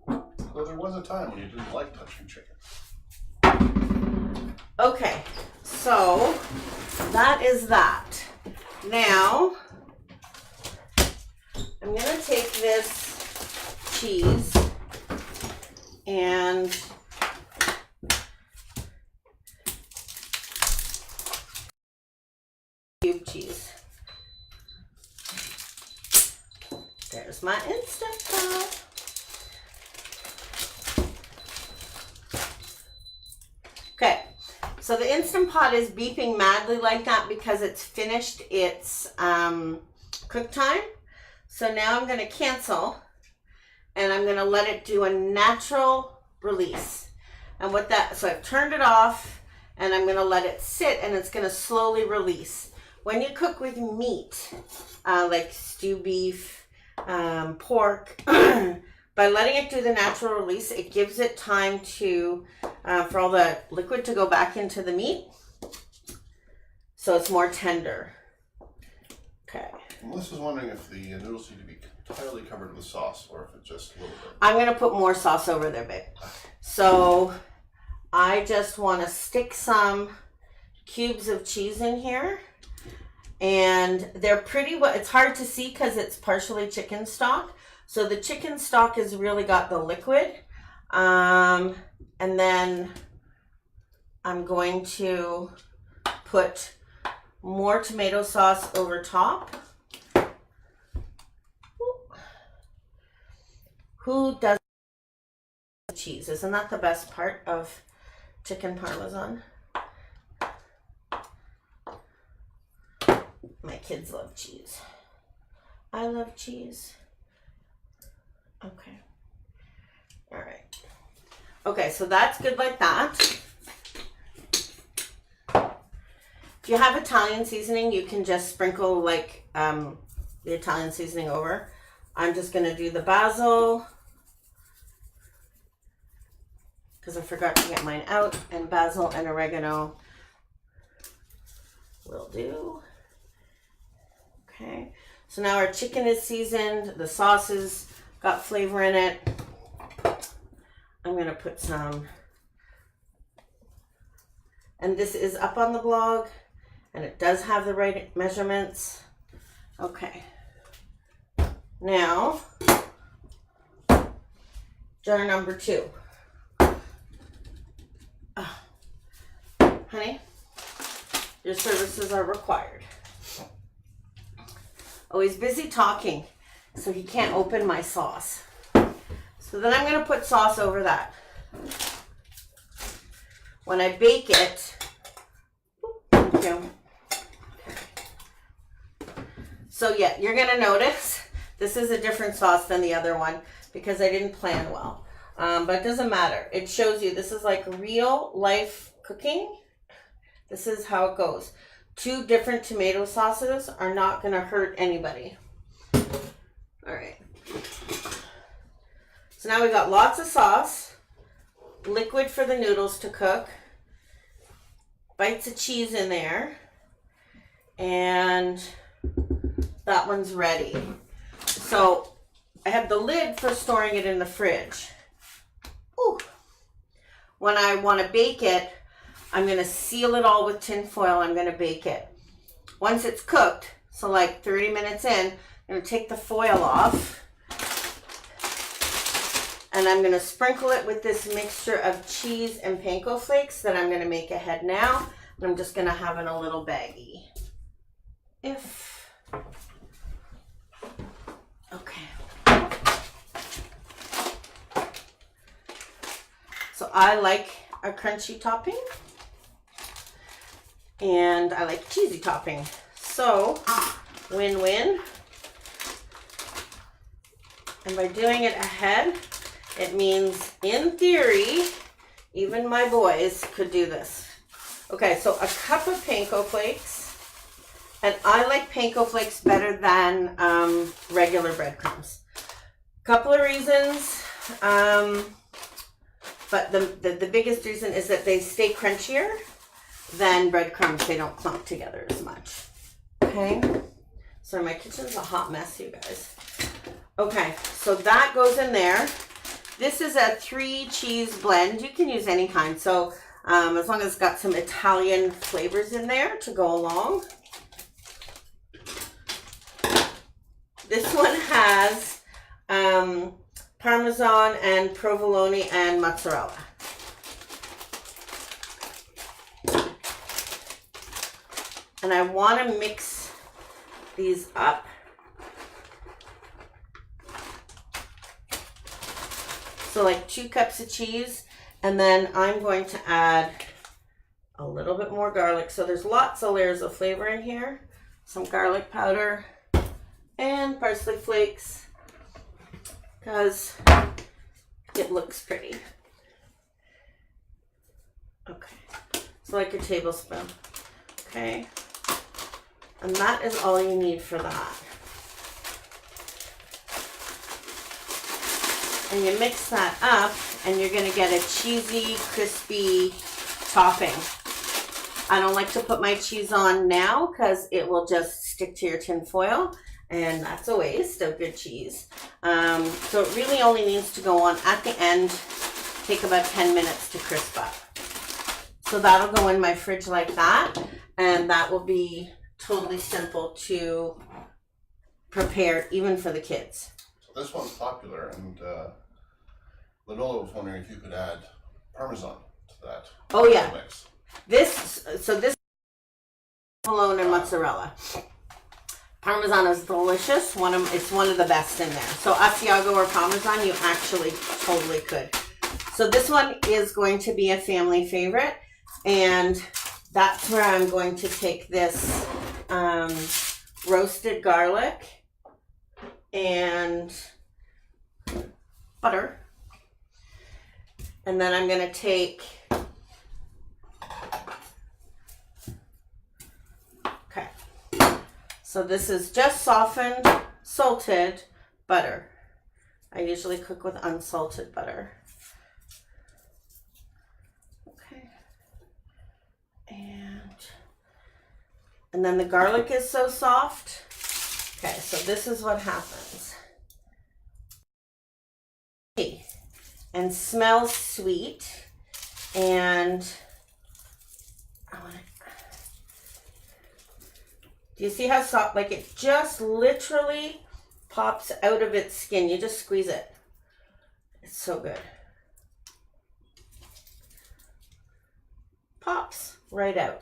Well, there was a time when you didn't like touching chicken. Okay, so that is that. Now, I'm going to take this cheese and cube cheese. There's my Instant Pot. Okay, so the Instant Pot is beeping madly like that because it's finished its cook time. So now I'm going to cancel, and I'm going to let it do a natural release. And what that, so I've turned it off, and I'm going to let it sit, and it's going to slowly release. When you cook with meat, like stew beef, pork, by letting it do the natural release, it gives it time to, for all the liquid to go back into the meat. So it's more tender. Okay. Melissa's wondering if the noodles need to be entirely covered with sauce or if it's just a little bit. I'm going to put more sauce over there, babe. So I just want to stick some cubes of cheese in here. And they're pretty well, it's hard to see because it's partially chicken stock. So the chicken stock has really got the liquid. And then I'm going to put more tomato sauce over top. Who does cheese? Isn't that the best part of chicken Parmesan? My kids love cheese. I love cheese. Okay. All right. Okay, so that's good like that. If you have Italian seasoning, you can just sprinkle like the Italian seasoning over. I'm just going to do the basil because I forgot to get mine out, and basil and oregano will do. Okay, so now our chicken is seasoned, the sauce has got flavor in it. I'm going to put some, and this is up on the blog, and it does have the right measurements. Okay, now, jar number 2. Honey, your services are required. Oh, he's busy talking, so he can't open my sauce. So So then I'm gonna put sauce over that. When I bake it, thank you. So yeah, you're gonna notice this is a different sauce than the other one because I didn't plan well. But it doesn't matter. It shows you this is like real life cooking. This is how it goes. 2 different tomato sauces are not gonna hurt anybody. All right. So now we've got lots of sauce, liquid for the noodles to cook, bites of cheese in there, and that one's ready. So I have the lid for storing it in the fridge. Ooh. When I want to bake it, I'm going to seal it all with tin foil. I'm going to bake it. Once it's cooked, so like 30 minutes in, I'm going to take the foil off. And I'm going to sprinkle it with this mixture of cheese and panko flakes that I'm going to make ahead now. And I'm just going to have in a little baggie. Okay. So I like a crunchy topping. And I like cheesy topping. So, win-win. And by doing it ahead, it means, in theory, even my boys could do this. Okay, so a cup of panko flakes. And I like panko flakes better than regular breadcrumbs. Couple of reasons. But the biggest reason is that they stay crunchier than breadcrumbs. They don't clump together as much. Okay. So my kitchen's a hot mess, you guys. Okay, so that goes in there. This is a 3 cheese blend. You can use any kind. So as long as it's got some Italian flavors in there to go along. This one has Parmesan and provolone and mozzarella. And I want to mix these up. So like 2 cups of cheese, and then I'm going to add a little bit more garlic. So there's lots of layers of flavor in here. Some garlic powder and parsley flakes because it looks pretty. Okay, so like a tablespoon. Okay, and that is all you need for that. And you mix that up and you're going to get a cheesy, crispy topping. I don't like to put my cheese on now because it will just stick to your tin foil, and that's a waste of good cheese. So it really only needs to go on at the end, take about 10 minutes to crisp up. So that'll go in my fridge like that, and that will be totally simple to prepare even for the kids. So this one's popular, and Lanola was wondering if you could add Parmesan to that. Oh yeah. Mix. This provolone and mozzarella. Parmesan is delicious. It's one of the best in there. So Asiago or Parmesan, you actually totally could. So this one is going to be a family favorite, and that's where I'm going to take this roasted garlic and butter. And then I'm going to take, okay, so this is just softened, salted butter. I usually cook with unsalted butter. Okay, and then the garlic is so soft. Okay, so this is what happens. And smells sweet, and do you see how soft? Like it just literally pops out of its skin. You just squeeze it. It's so good. Pops right out.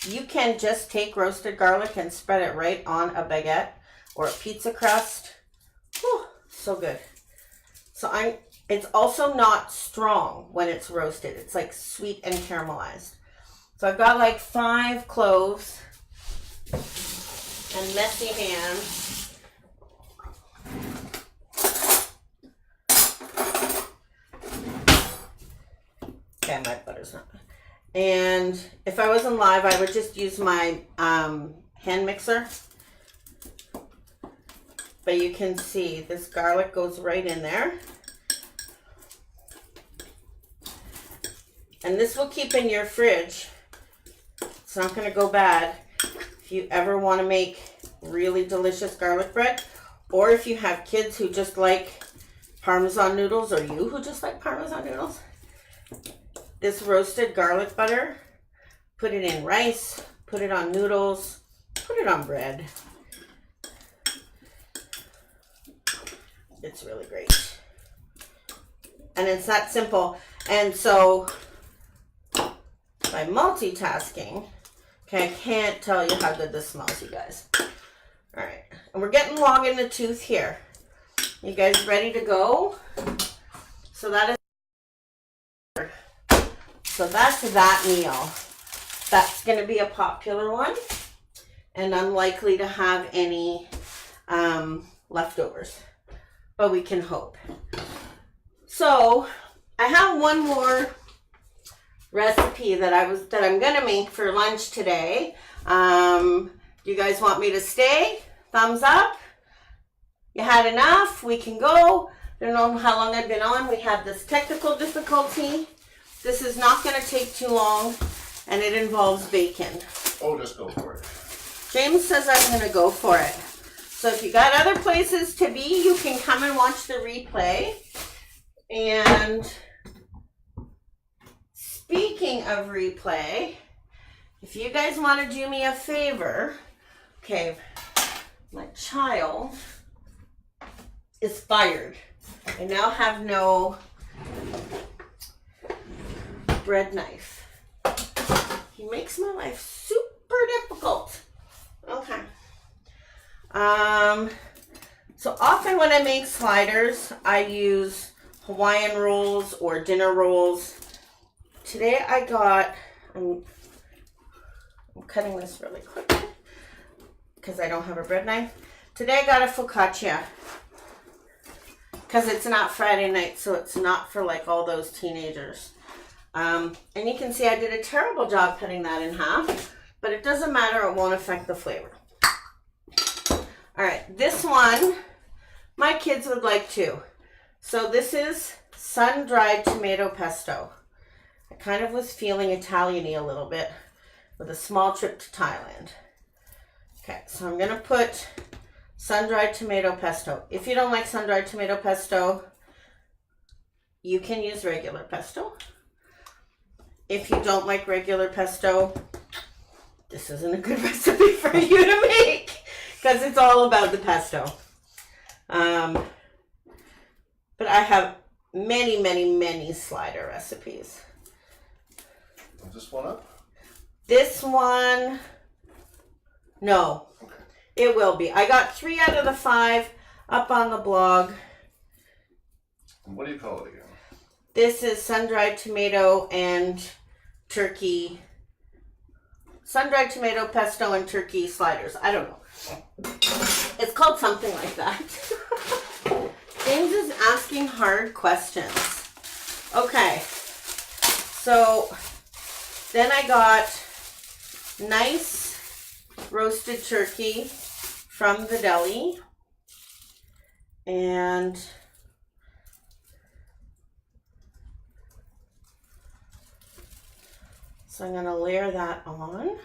You can just take roasted garlic and spread it right on a baguette or a pizza crust. Whew. so good. So it's also not strong when it's roasted. It's like sweet and caramelized. So I've got like 5 cloves and messy hands. Okay, my butter's not. And if I wasn't live, I would just use my hand mixer. But you can see this garlic goes right in there. And this will keep in your fridge. It's not going to go bad if you ever want to make really delicious garlic bread. Or if you have kids who just like Parmesan noodles, or you who just like Parmesan noodles. This roasted garlic butter, put it in rice, put it on noodles, put it on bread. It's really great. And it's that simple. And so by multitasking, okay, I can't tell you how good this smells, you guys. All right, and we're getting long in the tooth here. You guys ready to go? So that is, that's that meal. That's going to be a popular one and unlikely to have any leftovers, but we can hope. So I have one more recipe that I'm going to make for lunch today. Do you guys want me to stay? Thumbs up. You had enough? We can go. I don't know how long I've been on. We had this technical difficulty. This is not going to take too long, and it involves bacon. Oh, just go for it. James says I'm going to go for it. So if you got other places to be, you can come and watch the replay. And speaking of replay, if you guys want to do me a favor, okay, my child is fired. I now have no bread knife. He makes my life super difficult. Okay. So often when I make sliders, I use Hawaiian rolls or dinner rolls. Today I got, I'm cutting this really quick because I don't have a bread knife. Today I got a focaccia because it's not Friday night, so it's not for like all those teenagers. And you can see I did a terrible job cutting that in half, but it doesn't matter, it won't affect the flavor. All right, this one, my kids would like too. So this is sun-dried tomato pesto. I kind of was feeling Italian-y a little bit with a small trip to Thailand. Okay, so I'm gonna put sun-dried tomato pesto. If you don't like sun-dried tomato pesto, you can use regular pesto. If you don't like regular pesto, this isn't a good recipe for you to make because it's all about the pesto. But I have many, many, many slider recipes. Is this one up? This one, no, Okay. it will be. I got 3 out of the 5 up on the blog. And what do you call it again? This is sun-dried tomato and turkey, sun-dried tomato pesto and turkey sliders. I don't know. It's called something like that. James is asking hard questions. Okay, so then I got nice roasted turkey from the deli, and so I'm going to layer that on.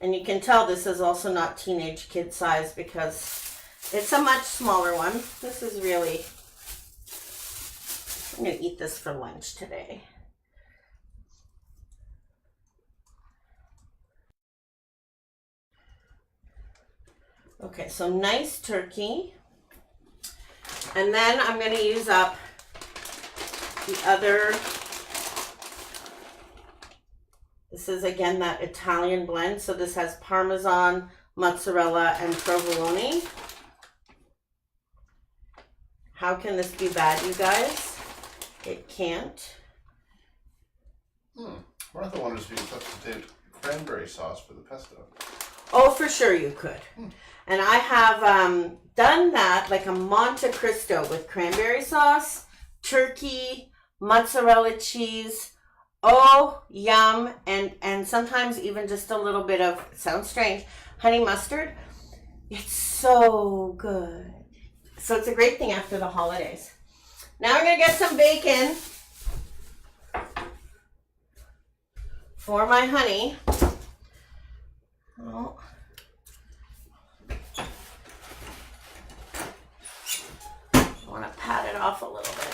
And you can tell this is also not teenage kid size because it's a much smaller one. This is really, I'm going to eat this for lunch today. Okay, so nice turkey. And then I'm going to use up the This is again that Italian blend. So this has Parmesan, mozzarella, and provolone. How can this be bad, you guys? It can't. Martha wonders if you can substitute cranberry sauce for the pesto. Oh, for sure you could. And I have done that, like a Monte Cristo with cranberry sauce, turkey, mozzarella cheese. Oh, yum. And sometimes even just a little bit of, sounds strange, honey mustard. It's so good. So it's a great thing after the holidays. Now we're going to get some bacon for my honey. Oh. I want to pat it off a little bit.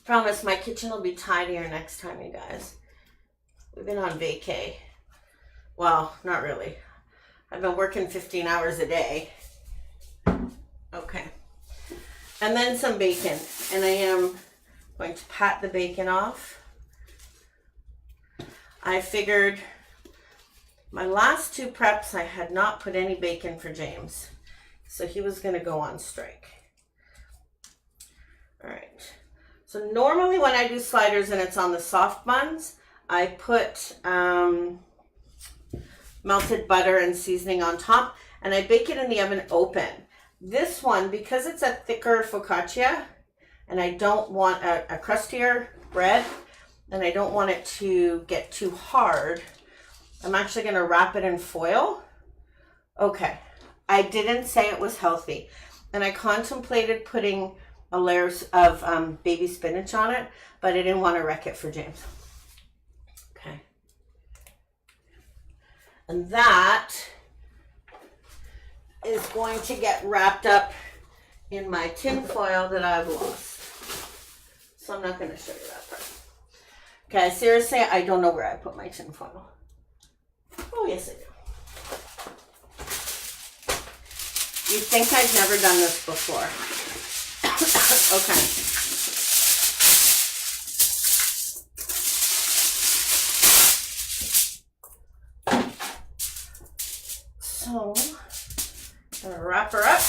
Promise my kitchen will be tidier next time, you guys. We've been on vacay. Well, not really. I've been working 15 hours a day. Okay. And then some bacon. And I am going to pat the bacon off. I figured my last 2 preps, I had not put any bacon for James. So he was going to go on strike. All right. So normally when I do sliders and it's on the soft buns, I put melted butter and seasoning on top, and I bake it in the oven open. This one, because it's a thicker focaccia, and I don't want a crustier bread, and I don't want it to get too hard, I'm actually going to wrap it in foil. Okay, I didn't say it was healthy, and I contemplated putting a layer of baby spinach on it, but I didn't want to wreck it for James. Okay. And that is going to get wrapped up in my tin foil that I've lost. So I'm not going to show you that part. Okay, seriously, I don't know where I put my tin foil. Oh, yes, I do. You'd think I've never done this before. Okay. So, I'm gonna wrap her up.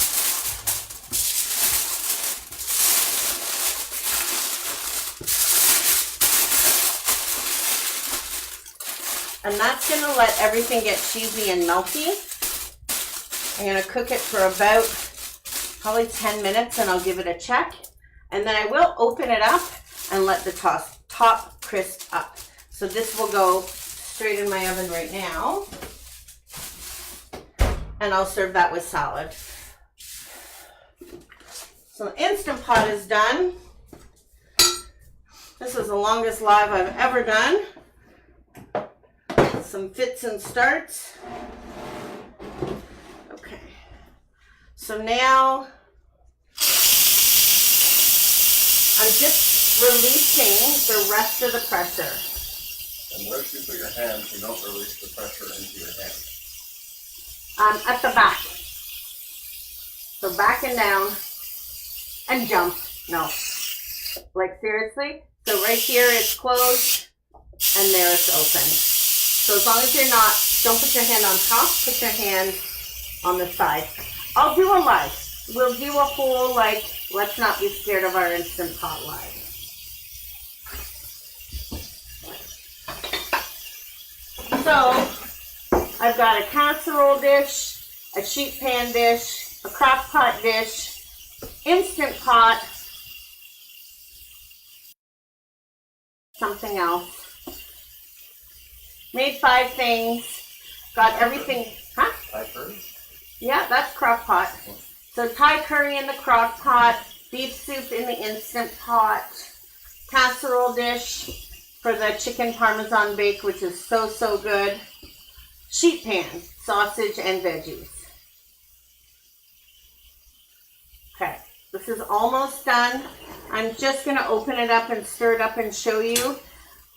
And that's gonna let everything get cheesy and melty. I'm gonna cook it for about probably 10 minutes and I'll give it a check. And then I will open it up and let the top crisp up. So this will go straight in my oven right now. And I'll serve that with salad. So the Instant Pot is done. This is the longest live I've ever done. Some fits and starts. Okay. So now I'm just releasing the rest of the pressure. And where should you put your hands so you don't release the pressure into your hands? At the back. So back and down and jump. No. Like seriously. So right here it's closed and there it's open. So as long as you're not, don't put your hand on top, put your hand on the side. I'll do a live. We'll do a whole let's not be scared of our Instant Pot live. So I've got a casserole dish, a sheet pan dish, a crock pot dish, Instant Pot, something else. Made 5 things. Got everything. Huh? Thai curry? Yeah, that's crock pot. So Thai curry in the crock pot, beef soup in the Instant Pot, casserole dish for the chicken Parmesan bake, which is so, so good. Sheet pan, sausage and veggies. Okay, this is almost done. I'm just going to open it up and stir it up and show you.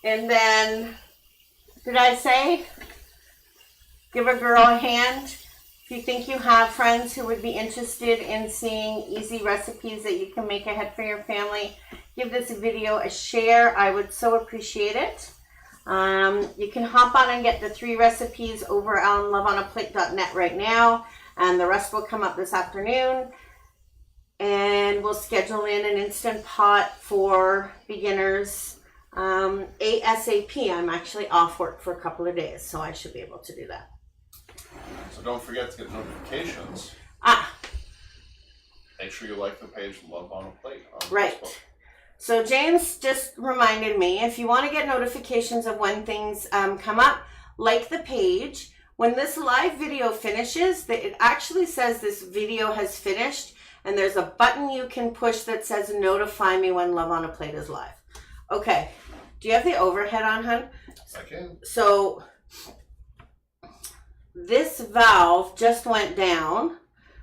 And then, did I say? Give a girl a hand. If you think you have friends who would be interested in seeing easy recipes that you can make ahead for your family, give this video a share. I would so appreciate it. You can hop on and get the 3 recipes over on loveonaplate.net right now, and the rest will come up this afternoon. And we'll schedule in an Instant Pot for beginners ASAP. I'm actually off work for a couple of days, so I should be able to do that. So don't forget to get notifications. Make sure you like the page Love on a Plate on Right. Facebook. So James just reminded me, if you want to get notifications of when things come up, like the page. When this live video finishes, it actually says this video has finished, and there's a button you can push that says notify me when Love on a Plate is live. Okay, do you have the overhead on, hun? I can. So this valve just went down,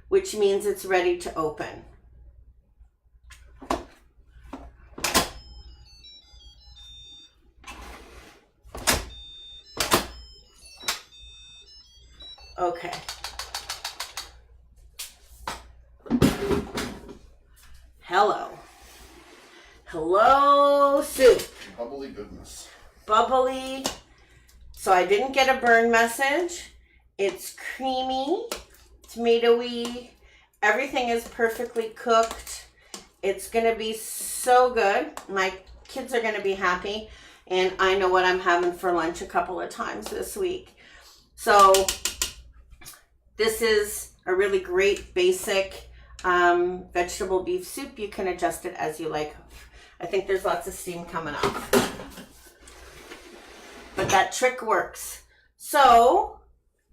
which means it's ready to open. Okay. Hello. Hello, soup. Bubbly goodness. Bubbly. So I didn't get a burn message. It's creamy, tomatoey. Everything is perfectly cooked. It's going to be so good. My kids are going to be happy. And I know what I'm having for lunch a couple of times this week. So this is a really great basic vegetable beef soup. You can adjust it as you like. I think there's lots of steam coming up. But that trick works. So,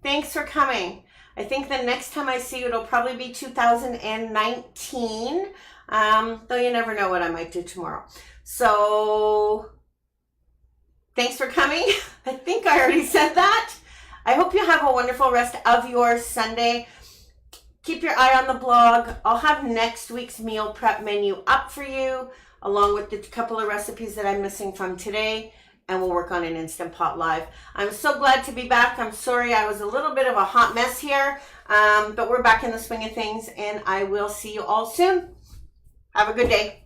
thanks for coming. I think the next time I see you, it'll probably be 2019. Though you never know what I might do tomorrow. So, thanks for coming. I think I already said that. I hope you have a wonderful rest of your Sunday. Keep your eye on the blog. I'll have next week's meal prep menu up for you, along with the couple of recipes that I'm missing from today, and we'll work on an Instant Pot live. I'm so glad to be back. I'm sorry I was a little bit of a hot mess here, but we're back in the swing of things, and I will see you all soon. Have a good day.